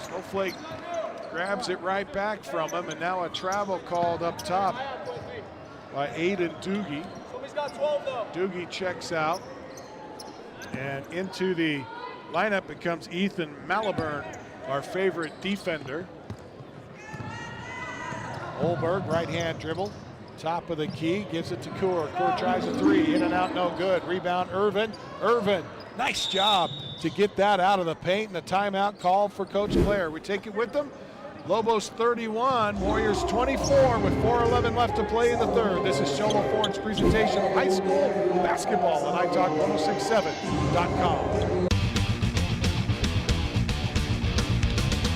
Snowflake grabs it right back from him, and now a travel called up top by Aiden Doogie. Doogie checks out, and into the lineup becomes Ethan Maliburn, our favorite defender. Olberg, right hand dribble, top of the key, gives it to Kaur. Kaur tries a three, in and out, no good. Rebound, Irvin. Irvin, nice job to get that out of the paint, and a timeout called for Coach Claire. We take it with them. Lobos 31, Warriors 24 with 4:11 left to play in the third. This is Sholo Ford's presentation of high school basketball on iTalk1067.com.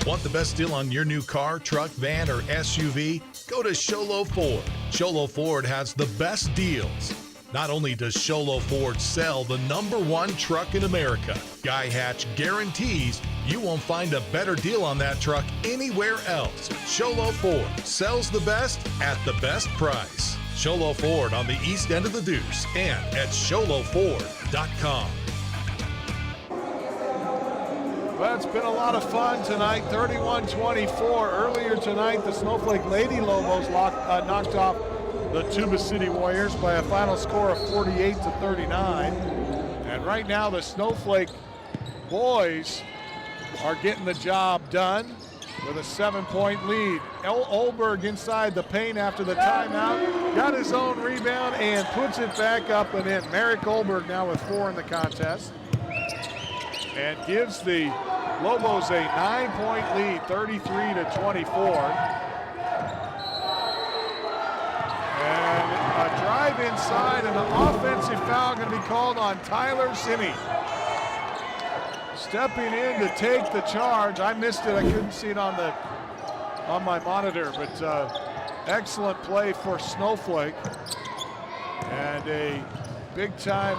Want the best deal on your new car, truck, van, or SUV? Go to Sholo Ford. Sholo Ford has the best deals. Not only does Sholo Ford sell the #1 truck in America, Guy Hatch guarantees you won't find a better deal on that truck anywhere else. Sholo Ford sells the best at the best price. Sholo Ford on the east end of the Deuce and at SholoFord.com. Well, it's been a lot of fun tonight. 31-24. Earlier tonight, the Snowflake Lady Lobos knocked off the Tuba City Warriors by a final score of 48-39. And right now, the Snowflake boys are getting the job done with a 7-point lead. Olberg inside the paint after the timeout, got his own rebound and puts it back up and in. Merrick Olberg now with 4 in the contest, and gives the Lobos a 9-point lead, 33-24. And a drive inside and an offensive foul going to be called on Tyler Sinney. Stepping in to take the charge. I missed it. I couldn't see it on my monitor, but excellent play for Snowflake. And a big-time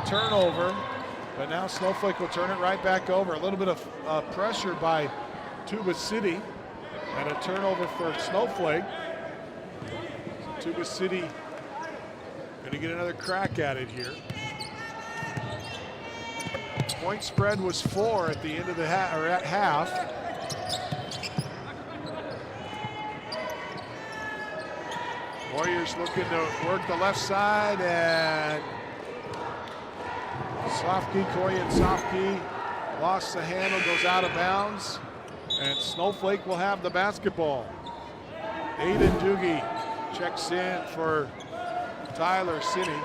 turnover. But now Snowflake will turn it right back over. A little bit of pressure by Tuba City and a turnover for Snowflake. Tuba City going to get another crack at it here. Point spread was 4 at the end of the at half. Warriors looking to work the left side, and Koyan Sofke lost the handle, goes out of bounds, and Snowflake will have the basketball. Aiden Doogie checks in for Tyler Sinney.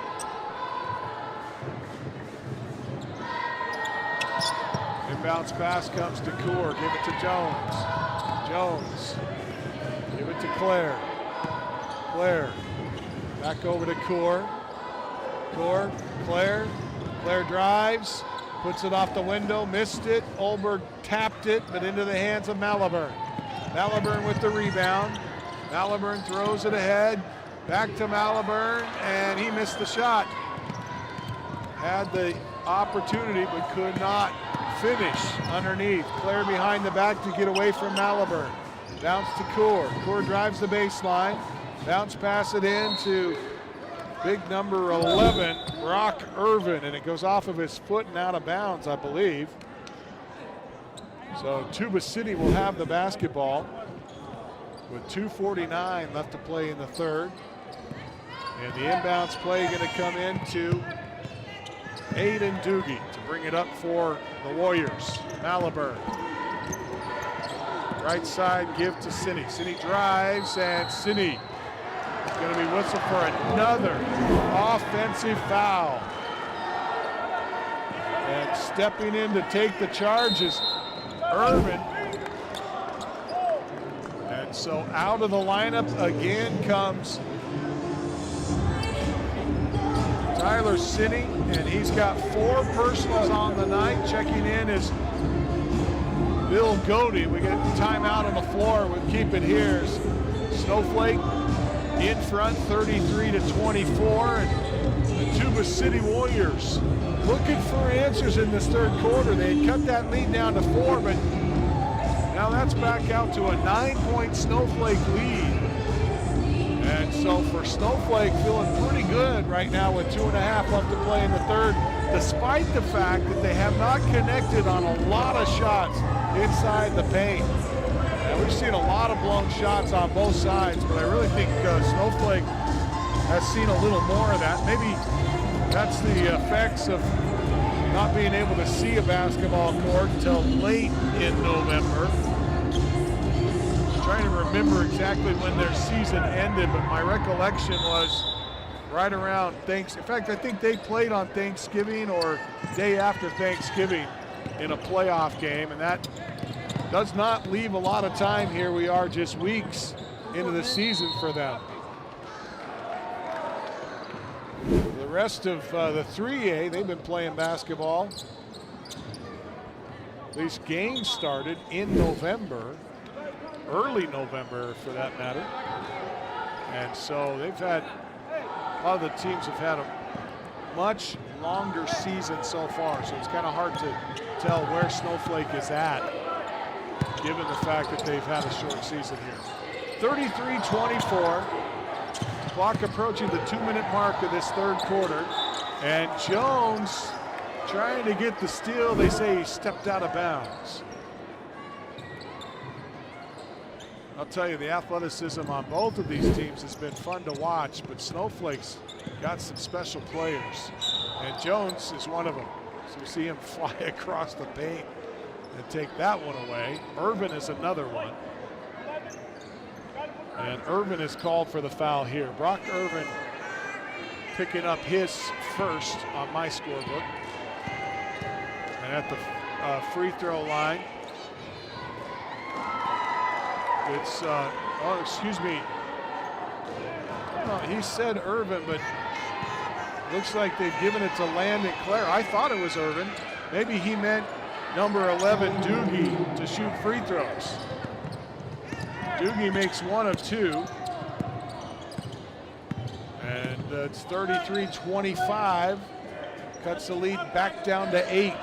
Inbounds pass comes to Kaur, give it to Jones. Jones, give it to Claire. Claire, back over to Kaur. Core, Claire drives, puts it off the window, missed it. Olberg tapped it, but into the hands of Malaburn. Malaburn with the rebound. Malaburn throws it ahead, back to Malaburn, and he missed the shot. Had the opportunity, but could not finish underneath. Claire behind the back to get away from Malaburn. Bounce to Core. Core drives the baseline. Bounce pass it in to big number 11, Brock Irvin, and it goes off of his foot and out of bounds, I believe. So Tuba City will have the basketball with 2:49 left to play in the third. And the inbounds play going to come into Aiden Doogie to bring it up for the Warriors. Malaburn. Right side give to Cine. Cine drives, and Cine is going to be whistled for another offensive foul. And stepping in to take the charge is Irvin. And so out of the lineup again comes Tyler Cine, and he's got 4 personals on the night. Checking in is Bill Godey. We get timeout on the floor. We'll keep it here. Snowflake in front, 33-24, and the Tuba City Warriors looking for answers in this third quarter. They had cut that lead down to 4, but now that's back out to a 9-point Snowflake lead. And so for Snowflake, feeling pretty good right now with 2.5 left to play in the third, despite the fact that they have not connected on a lot of shots inside the paint. And we've seen a lot of blown shots on both sides, but I really think Snowflake has seen a little more of that. Maybe that's the effects of not being able to see a basketball court until late in November. Trying to remember exactly when their season ended, but my recollection was right around Thanksgiving. In fact, I think they played on Thanksgiving or day after Thanksgiving in a playoff game, and that does not leave a lot of time. Here we are just weeks into the season for them. The rest of the 3A, they've been playing basketball. These games started in November, early November for that matter. And so they've had, a lot of the teams have had a much longer season so far. So it's kind of hard to tell where Snowflake is at, given the fact that they've had a short season here. 33-24, clock approaching the 2-minute mark of this third quarter. And Jones trying to get the steal. They say he stepped out of bounds. I'll tell you, the athleticism on both of these teams has been fun to watch, but Snowflake's got some special players, and Jones is one of them. So you see him fly across the paint and take that one away. Irvin is another one. And Irvin is called for the foul here. Brock Irvin picking up his first on my scorebook. And at the free throw line, it's, oh, excuse me. No, he said Irvin, but looks like they've given it to Landon Clare. I thought it was Irvin. Maybe he meant number 11, Doogie, to shoot free throws. Doogie makes 1 of 2. And it's 33-25. Cuts the lead back down to 8.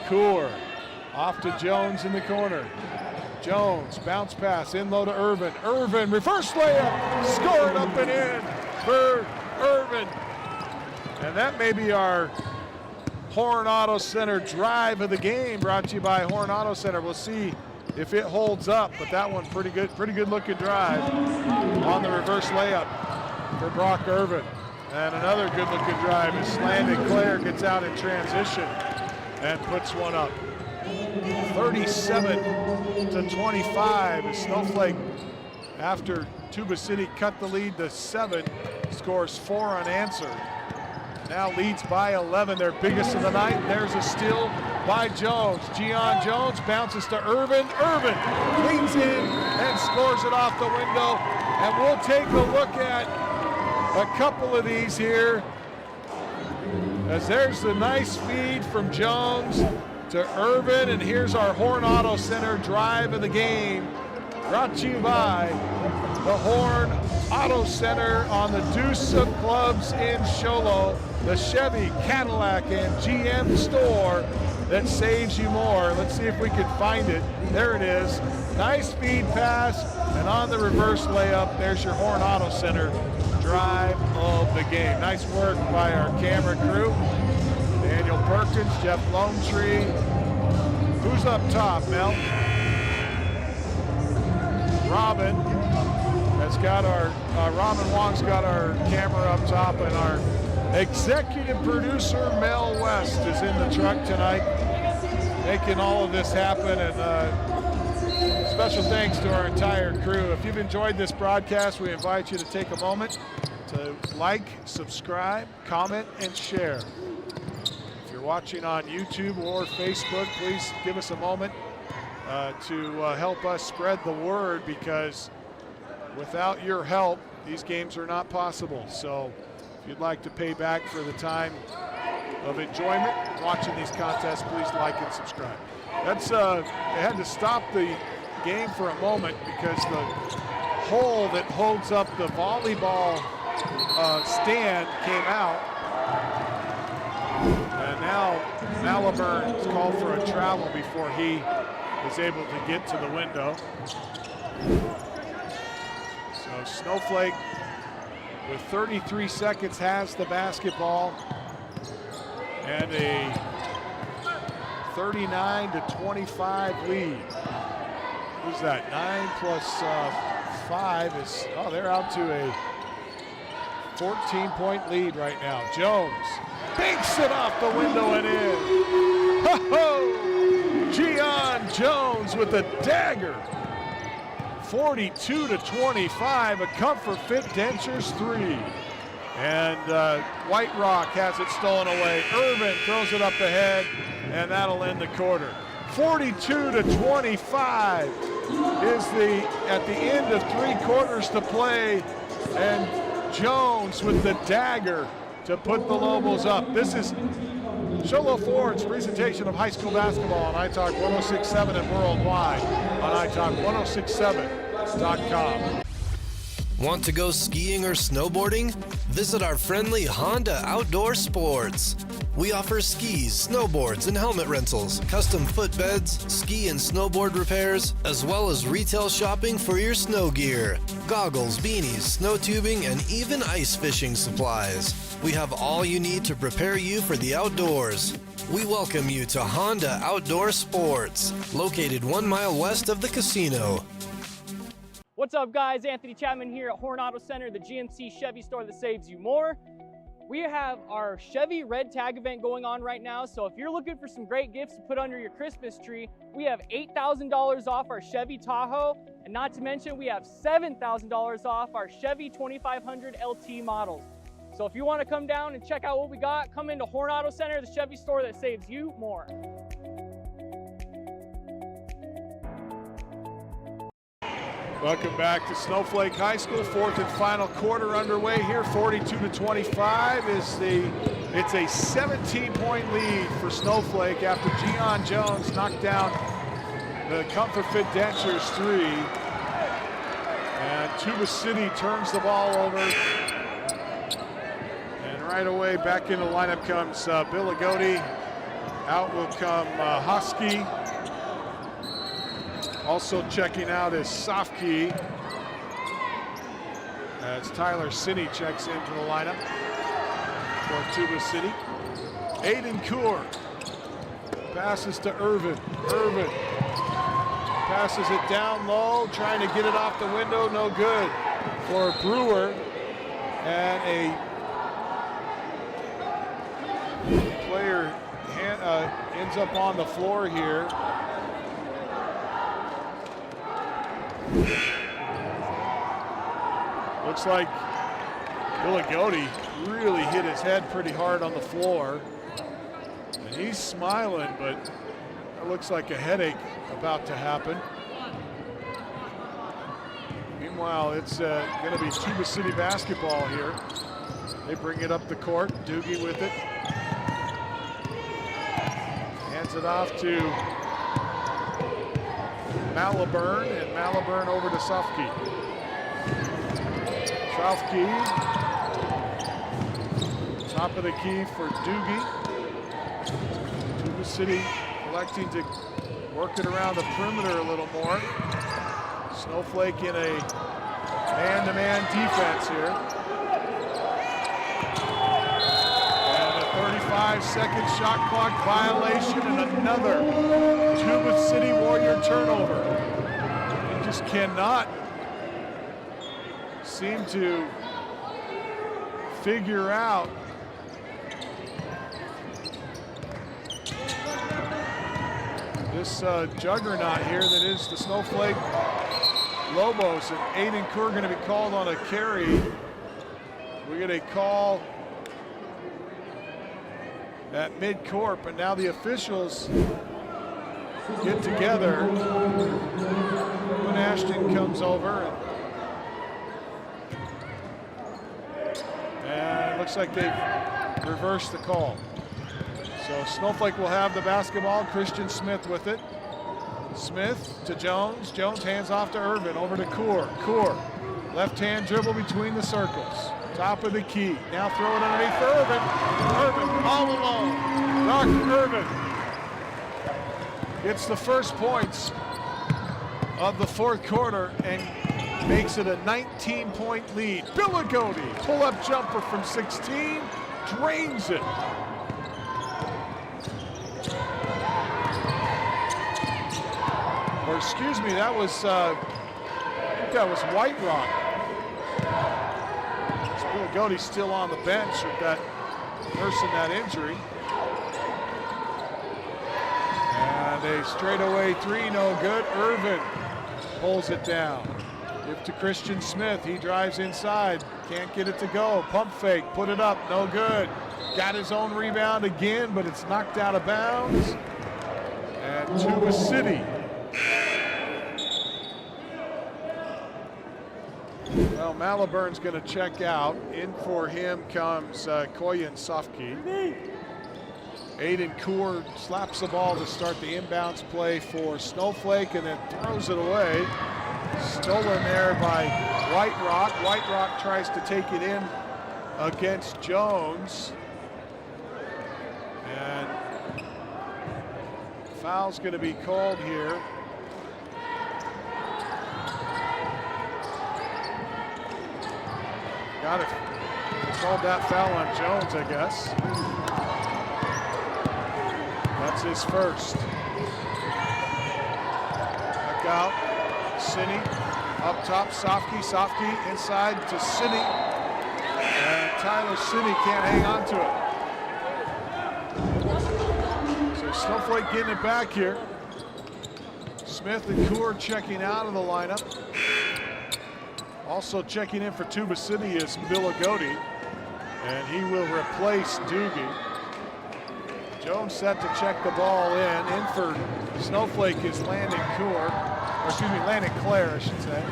Kaur off to Jones in the corner. Jones, bounce pass, in low to Irvin. Irvin, reverse layup, scored up and in for Irvin. And that may be our Horn Auto Center drive of the game, brought to you by Horn Auto Center. We'll see if it holds up, but that one pretty good looking drive on the reverse layup for Brock Irvin. And another good looking drive as Landon Clare gets out in transition and puts one up. 37-25 as Snowflake, after Tuba City cut the lead to 7, scores 4 unanswered. Now leads by 11, their biggest of the night. There's a steal by Jones. Gian Jones bounces to Irvin. Irvin leans in and scores it off the window. And we'll take a look at a couple of these here. As there's the nice feed from Jones to Irvin, and here's our Horn Auto Center drive of the game, brought to you by the Horn Auto Center on the Deuce of Clubs in Show Low, the Chevy, Cadillac, and GM store that saves you more. Let's see if we can find it. There it is. Nice speed pass, and on the reverse layup, there's your Horn Auto Center drive of the game. Nice work by our camera crew. Daniel Perkins, Jeff Lonetree. Who's up top, Mel? Robin has got our, Robin Wong's got our camera up top, and our executive producer, Mel West, is in the truck tonight, making all of this happen, and special thanks to our entire crew. If you've enjoyed this broadcast, we invite you to take a moment to like, subscribe, comment, and share. If you're watching on YouTube or Facebook, please give us a moment to help us spread the word, because without your help, these games are not possible. So if you'd like to pay back for the time of enjoyment watching these contests, please like and subscribe. That's they had to stop the game for a moment because the hole that holds up the volleyball stand came out, and now Maliburn's called for a travel before he is able to get to the window. So Snowflake, with 33 seconds, has the basketball, and a 39-25 lead. Who's that? 9 plus 5 is, oh, they're out to a 14-point lead right now. Jones banks it off the window and in. Ho-ho! Gian Jones with a dagger. 42-25, a Comfort Fit Dentures 3. And White Rock has it stolen away. Irvin throws it up ahead, and that'll end the quarter. 42-25 is at the end of 3 quarters to play, and Jones with the dagger to put the Lobos up. This is Show Low Ford's presentation of high school basketball on iTalk 106.7 and worldwide on iTalk1067.com. Want to go skiing or snowboarding? Visit our friendly Honda Outdoor Sports. We offer skis, snowboards, and helmet rentals, custom footbeds, ski and snowboard repairs, as well as retail shopping for your snow gear, goggles, beanies, snow tubing, and even ice fishing supplies. We have all you need to prepare you for the outdoors. We welcome you to Honda Outdoor Sports, located 1 mile west of the casino. What's up, guys? Anthony Chapman here at Horn Auto Center, the GMC Chevy store that saves you more. We have our Chevy Red Tag event going on right now, so if you're looking for some great gifts to put under your Christmas tree, we have $8,000 off our Chevy Tahoe, and not to mention we have $7,000 off our Chevy 2500 LT models. So if you want to come down and check out what we got, come into Horn Auto Center, the Chevy store that saves you more. Welcome back to Snowflake High School. 4th and final quarter underway here. 42-25 it's a 17-point lead for Snowflake after Gian Jones knocked down the Comfort Fit Dentures 3. And Tuba City turns the ball over. And right away back in the lineup comes Bill Agoti. Out will come Husky. Also checking out is Sofkey as Tyler City checks into the lineup for Tuba City. Aiden Coor passes to Irvin. Irvin passes it down low, trying to get it off the window, no good for Brewer. And a player ends up on the floor here. Looks like Bill Agoti really hit his head pretty hard on the floor. And he's smiling, but it looks like a headache about to happen. Meanwhile, it's going to be Tuba City basketball here. They bring it up the court. Doogie with it. Hands it off to Malaburn, and Malaburn over to Sofke. Sofke, top of the key for Doogie. Tuba City electing to work it around the perimeter a little more. Snowflake in a man-to-man defense here. And a 35-second shot clock violation and another Tuba City Warrior turnover. They just cannot seem to figure out this juggernaut here that is the Snowflake Lobos, and Aiden Kerr going to be called on a carry. We get a call at mid-court, but now the officials get together. When Ashton comes over, and it looks like they've reversed the call. So Snowflake will have the basketball. Christian Smith with it. Smith to Jones. Jones hands off to Irvin. Over to Kaur. Kaur. Left-hand dribble between the circles. Top of the key. Now throw it underneath for Irvin. Irvin all alone. Doc Irvin gets the first points of the fourth quarter and makes it a 19-point lead. Billigodi, pull-up jumper from 16, drains it. Or excuse me, that was I think that was White Rock. Billigodi's still on the bench with that nursing that injury. And a straightaway three, no good. Irvin pulls it down. Give to Christian Smith. He drives inside. Can't get it to go. Pump fake. Put it up. No good. Got his own rebound again, but it's knocked out of bounds. And Tuba City. Well, Maliburn's going to check out. In for him comes Koyan Sofke. Aiden Kaur slaps the ball to start the inbounds play for Snowflake and then throws it away. Stolen there by White Rock. White Rock tries to take it in against Jones. And foul's going to be called here. Got it. Called that foul on Jones, I guess. That's his first. Back out. Cini up top. Sofke. Sofke inside to Cini. And Tyler Cini can't hang on to it. So Snowflake getting it back here. Smith and Kaur checking out of the lineup. Also checking in for Tuba City is Billigodi, and he will replace Doogie. Jones set to check the ball in. In for Snowflake is Landon Clare, I should say.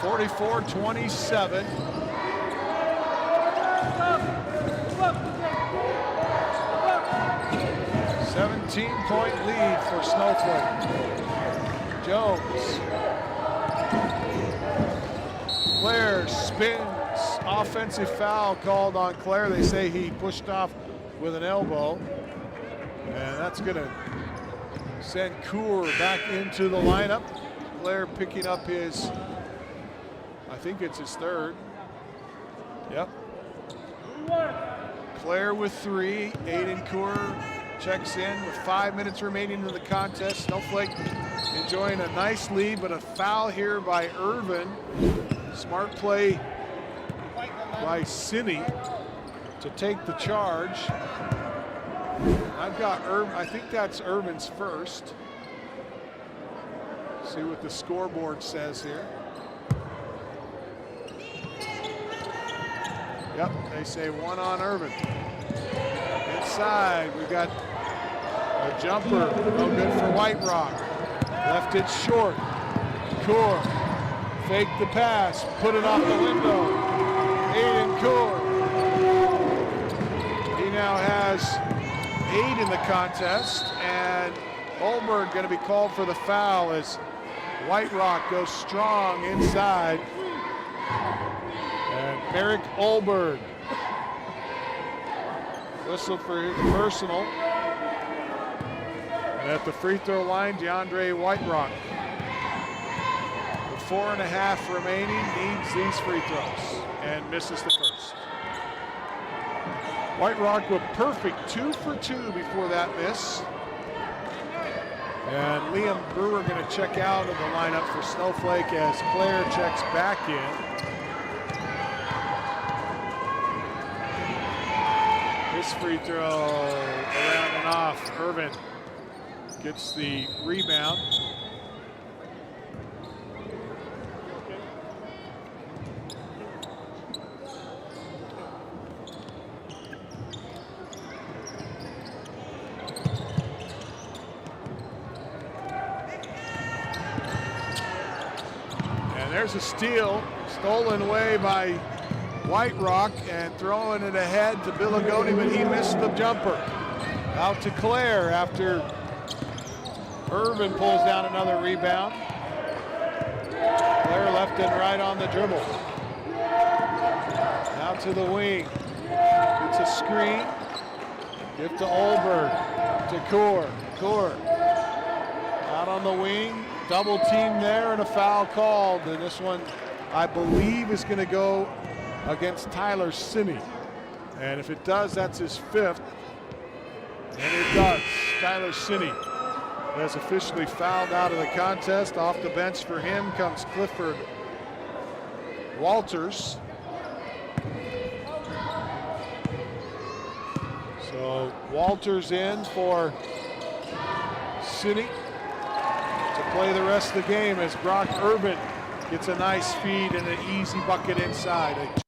44-27. Point lead for Snowflake. Jones. Clare spins. Offensive foul called on Clare. They say he pushed off with an elbow. And that's going to send Kaur back into the lineup. Clare picking up his, I think it's his third. Yep. Clare with three. Aiden Kaur checks in with 5 minutes remaining in the contest. Snowflake enjoying a nice lead, but a foul here by Irvin. Smart play by Cini to take the charge. I've got Irvin, I think that's Irvin's first. See what the scoreboard says here. Yep, they say one on Irvin. Inside, we've got a jumper, no good for White Rock. Left it short. Kaur Fake the pass, put it off the window. Aiden Kaur. He now has 8 in the contest, and Olberg going to be called for the foul as White Rock goes strong inside. And Merrick Olberg whistled for his personal. And at the free throw line, DeAndre Whiterock. With 4.5 remaining, needs these free throws and misses the first. Whiterock with perfect 2 for 2 before that miss. And Liam Brewer going to check out of the lineup for Snowflake as Claire checks back in. This free throw around and off. Irvin gets the rebound. And there's a steal, stolen away by White Rock and throwing it ahead to Billigoni, but he missed the jumper. Out to Claire after Irvin pulls down another rebound. Claire left and right on the dribble. Out to the wing. It's a screen. Give to Olberg. To Kaur. Kaur out on the wing. Double team there and a foul called. And this one, I believe, is going to go against Tyler Sinney. And if it does, that's his 5th. And it does. Tyler Sinney has officially fouled out of the contest. Off the bench for him comes Clifford Walters. So Walters in for Sinney to play the rest of the game as Brock Urban gets a nice feed and an easy bucket inside.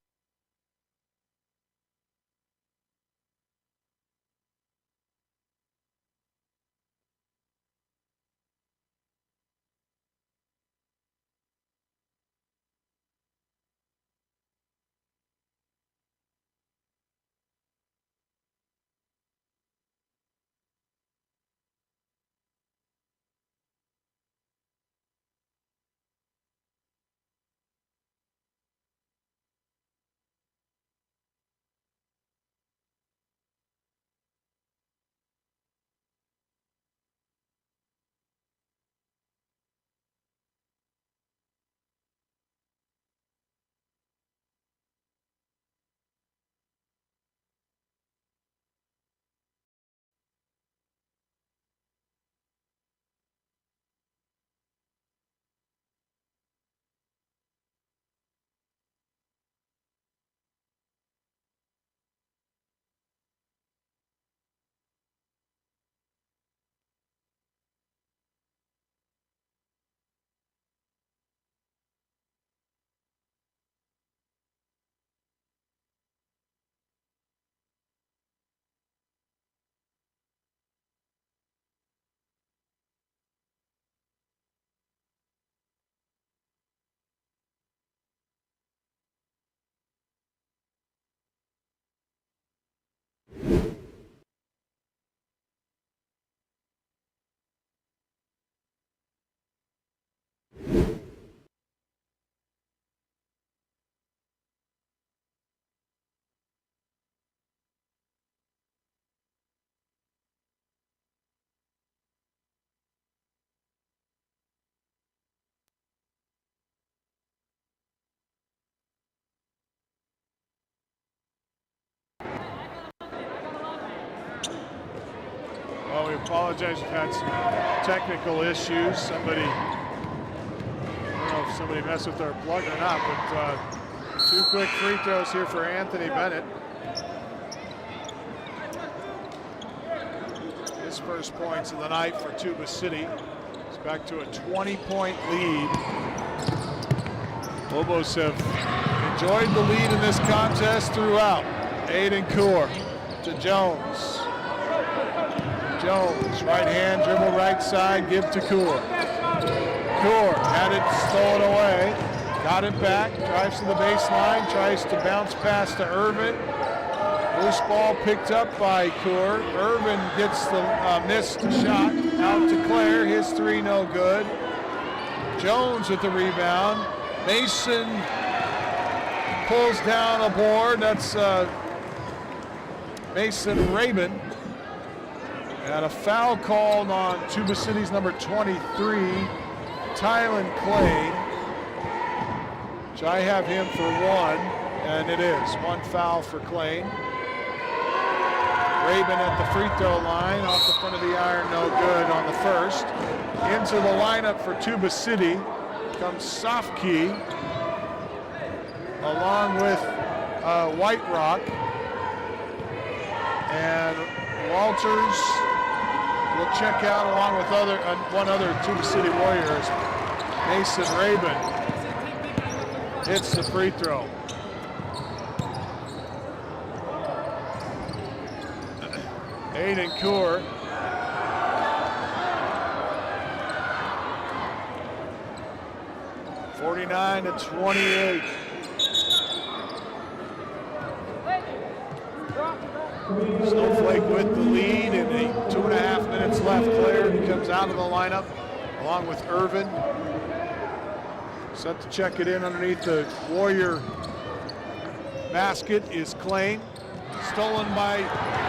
Well, we apologize. We've had some technical issues. Somebody, I don't know if somebody messed with our plug or not, but 2 quick free throws here for Anthony Bennett. His first points of the night for Tuba City. It's back to a 20-point lead. Lobos have enjoyed the lead in this contest throughout. Aiden Kaur to Jones. Jones, right hand, dribble right side, give to Kaur. Kaur had it stolen away. Got it back, drives to the baseline, tries to bounce pass to Irvin. Loose ball picked up by Coor. Irvin gets the missed shot out to Claire. His three no good. Jones with the rebound. Mason pulls down a board. That's Mason Rabin. And a foul called on Tuba City's number 23, Tylen Clay. Which I have him for one, and it is one foul for Clay. Rabin at the free throw line, off the front of the iron, no good on the first. Into the lineup for Tuba City comes Sofkey, along with White Rock. And Walters will check out along with one other Tuba City Warriors. Mason Rabin hits the free throw. Aiden Coor. (49-28). Snowflake with the lead and 2.5 minutes left. Claire comes out of the lineup along with Irvin. Set to check it in underneath the Warrior basket is Klain. Stolen by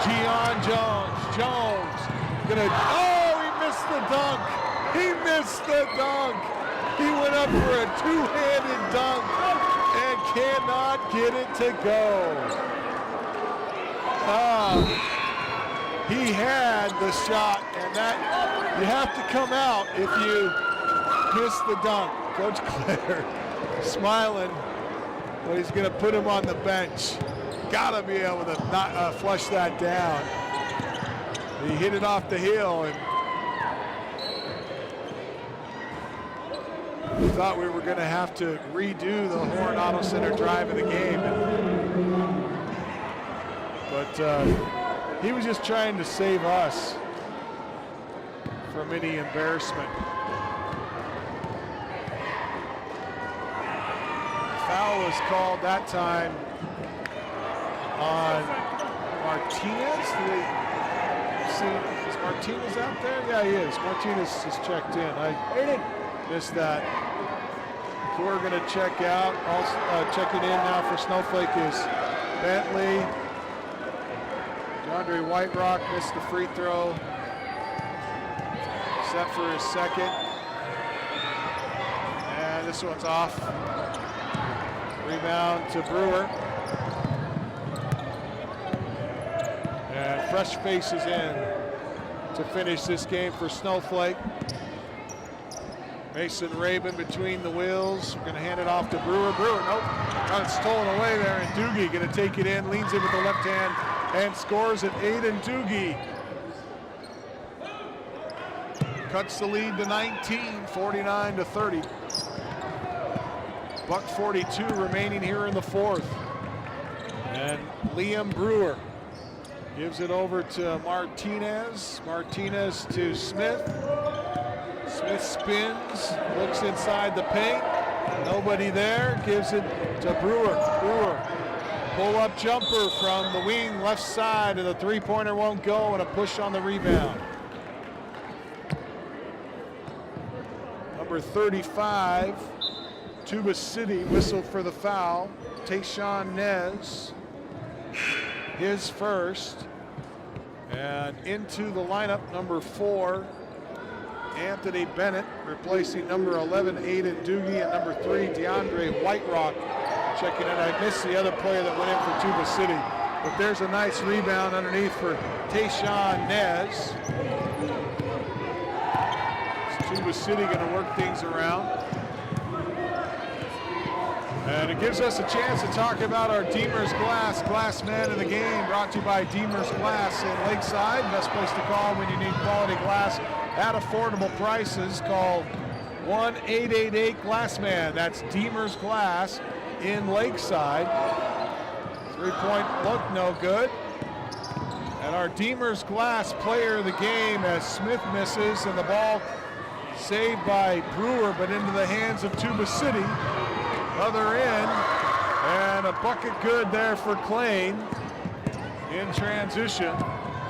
Gian Jones. Jones gonna, he missed the dunk. He missed the dunk. He went up for a two-handed dunk and cannot get it to go. He had the shot, and that you have to come out if you miss the dunk. Coach Claire smiling, but he's going to put him on the bench. Got to be able to not flush that down. He hit it off the heel, and we thought we were going to have to redo the Horn Auto Center drive of the game. But he was just trying to save us from any embarrassment. Foul was called that time on Martinez. Is Martinez out there? Yeah, he is. Martinez is checked in. I missed that. We're going to check out. Also checking in now for Snowflake is Bentley. DeAndre White Rock missed the free throw. Set for his second. And this one's off. Rebound to Brewer. And fresh faces in to finish this game for Snowflake. Mason Rabin between the wheels. We're going to hand it off to Brewer. Brewer, nope. Got it stolen away there. And Doogie going to take it in, leans in with the left hand, and scores at Aiden Doogie. Cuts the lead to 19, 49-30. Buck 42 remaining here in the fourth. And Liam Brewer gives it over to Martinez. Martinez to Smith. Smith spins, looks inside the paint. Nobody there, gives it to Brewer. Brewer, pull-up jumper from the wing left side, and the three-pointer won't go, and a push on the rebound. Number 35, Tuba City whistled for the foul. Tayshawn Nez, his first. And into the lineup, number 4, Anthony Bennett, replacing number 11, Aiden Doogie, and number 3, DeAndre Whiterock checking in. I missed the other player that went in for Tuba City, but there's a nice rebound underneath for Tayshawn Nez. Tuba City going to work things around. And it gives us a chance to talk about our Deemer's Glass man of the game, brought to you by Deemer's Glass in Lakeside. Best place to call when you need quality glass at affordable prices. Call 1-888-GLASSMAN. That's Deemer's Glass in Lakeside. Three-point look, no good. And our Deemer's Glass player of the game as Smith misses, and the ball saved by Brewer, but into the hands of Tuba City. Other end, and a bucket good there for Klain in transition.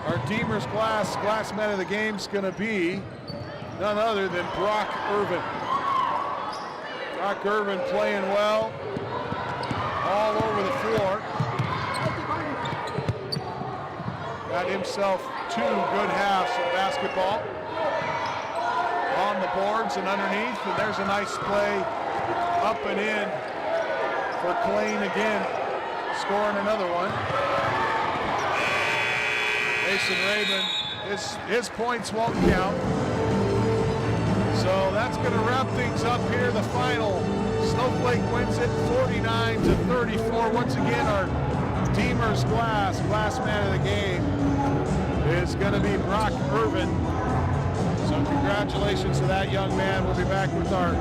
Our Deemer's glass man of the game is going to be none other than Brock Irvin. Brock Irvin playing well all over the floor. Got himself 2 good halves of basketball on the boards and underneath, and there's a nice play up and in for Klain again, scoring another one. Mason Raven, his points won't count. So that's going to wrap things up here. The final, Snowflake wins it 49-34. Once again, our Deemer's glass man of the game is going to be Brock Irvin. So congratulations to that young man. We'll be back with our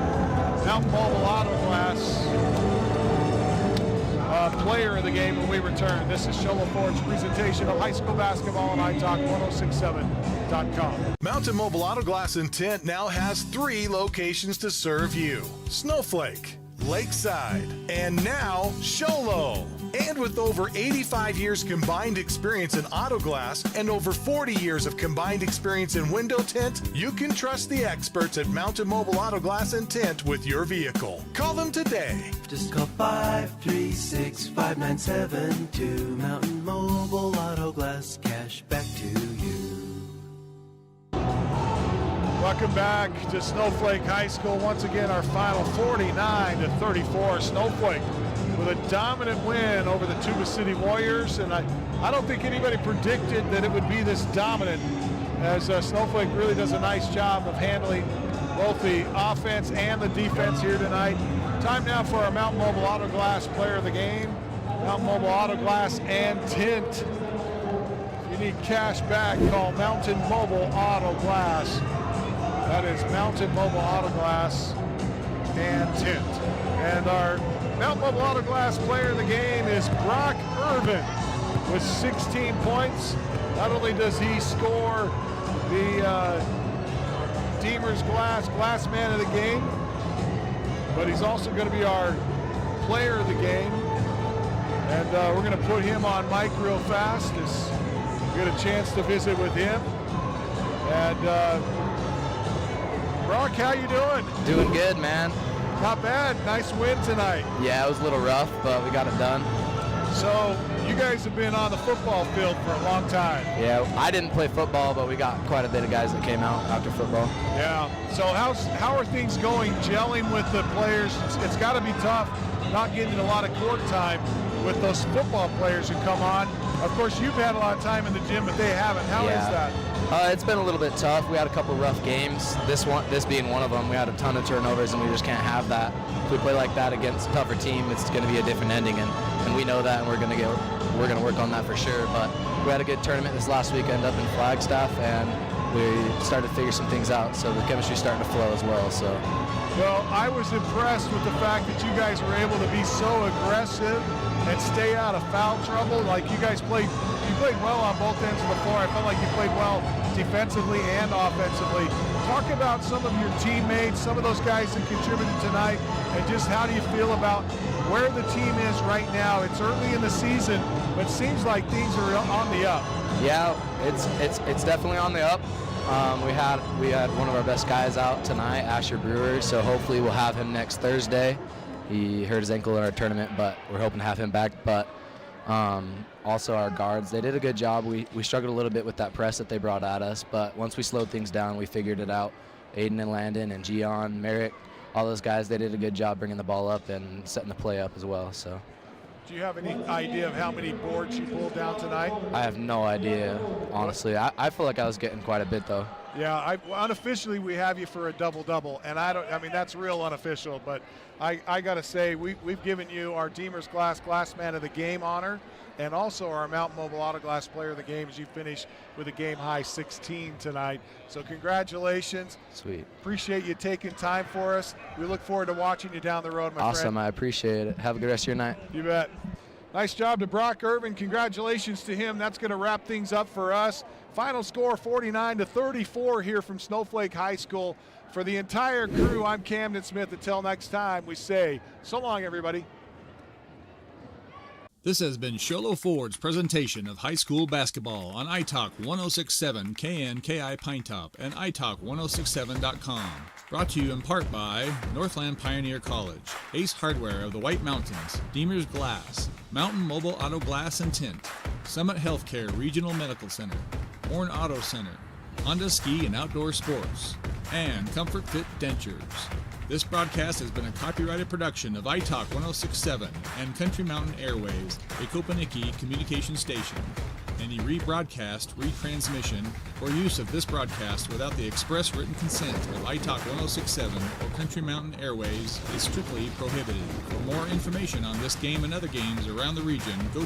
Mountain Mobile Auto Glass player of the game when we return. This is Show Ford's presentation of high school basketball on iTalk1067.com. Mountain Mobile Auto Glass and Tint now has 3 locations to serve you: Snowflake, Lakeside, and now Sholo. And with over 85 years combined experience in auto glass and over 40 years of combined experience in window tint, you can trust the experts at Mountain Mobile Auto Glass and Tint with your vehicle. Call them today. Just call 536-5972. Mountain Mobile Auto Glass, cash back to you. Welcome back to Snowflake High School. Once again, our final 49-34. Snowflake with a dominant win over the Tuba City Warriors. And I don't think anybody predicted that it would be this dominant, as Snowflake really does a nice job of handling both the offense and the defense here tonight. Time now for our Mountain Mobile Auto Glass player of the game. Mountain Mobile Auto Glass and Tint. If you need cash back, call Mountain Mobile Auto Glass. That is Mountain Mobile Auto Glass and Tint. And our Mountain Mobile Auto Glass player of the game is Brock Irvin with 16 points. Not only does he score the Deemer's glass man of the game, but he's also going to be our player of the game. And we're going to put him on mic real fast as we get a chance to visit with him. And Brock, how you doing? Doing good, man. Not bad. Nice win tonight. Yeah, it was a little rough, but we got it done. So you guys have been on the football field for a long time. Yeah, I didn't play football, but we got quite a bit of guys that came out after football. Yeah. So how are things going, gelling with the players? It's got to be tough not getting a lot of court time with those football players who come on. Of course, you've had a lot of time in the gym, but they haven't. How is that? It's been a little bit tough. We had a couple rough games. This being one of them. We had a ton of turnovers, and we just can't have that. If we play like that against a tougher team, it's going to be a different ending, and we know that, and we're going to work on that for sure. But we had a good tournament this last weekend up in Flagstaff, and we started to figure some things out. So the chemistry's starting to flow as well. So. Well, I was impressed with the fact that you guys were able to be so aggressive and stay out of foul trouble. Like you played well on both ends of the floor. I felt like you played well defensively and offensively. Talk about some of your teammates, some of those guys that contributed tonight, and just how do you feel about where the team is right now? It's early in the season, but it seems like things are on the up. Yeah, it's definitely on the up. We had one of our best guys out tonight, Asher Brewer, so hopefully we'll have him next Thursday. He hurt his ankle in our tournament, but we're hoping to have him back. But also our guards, they did a good job. We struggled a little bit with that press that they brought at us, but once we slowed things down, we figured it out. Aiden and Landon and Gian, Merrick, all those guys, they did a good job bringing the ball up and setting the play up as well. So. Do you have any idea of how many boards you pulled down tonight? I have no idea, honestly. I feel like I was getting quite a bit, though. Yeah, unofficially we have you for a double-double, and I mean that's real unofficial, but I got to say we've given you our Deemer's Glass Man of the Game honor, and also our Mountain Mobile Auto Glass Player of the Game as you finish with a game-high 16 tonight. So congratulations. Sweet. Appreciate you taking time for us. We look forward to watching you down the road, my friend. Awesome, I appreciate it. Have a good rest of your night. You bet. Nice job to Brock Irvin. Congratulations to him. That's going to wrap things up for us. Final score 49-34 here from Snowflake High School. For the entire crew, I'm Camden Smith. Until next time, we say so long, everybody. This has been Sholo Ford's presentation of high school basketball on iTalk 1067 KNKI Pinetop and iTalk1067.com. Brought to you in part by Northland Pioneer College, Ace Hardware of the White Mountains, Deemer's Glass, Mountain Mobile Auto Glass and Tint, Summit Healthcare Regional Medical Center, Horn Auto Center, Honda Ski and Outdoor Sports, and Comfort Fit Dentures. This broadcast has been a copyrighted production of iTalk 1067 and Country Mountain Airways, a Kopaniki communication station. Any rebroadcast, retransmission, or use of this broadcast without the express written consent of iTalk 1067 or Country Mountain Airways is strictly prohibited. For more information on this game and other games around the region, go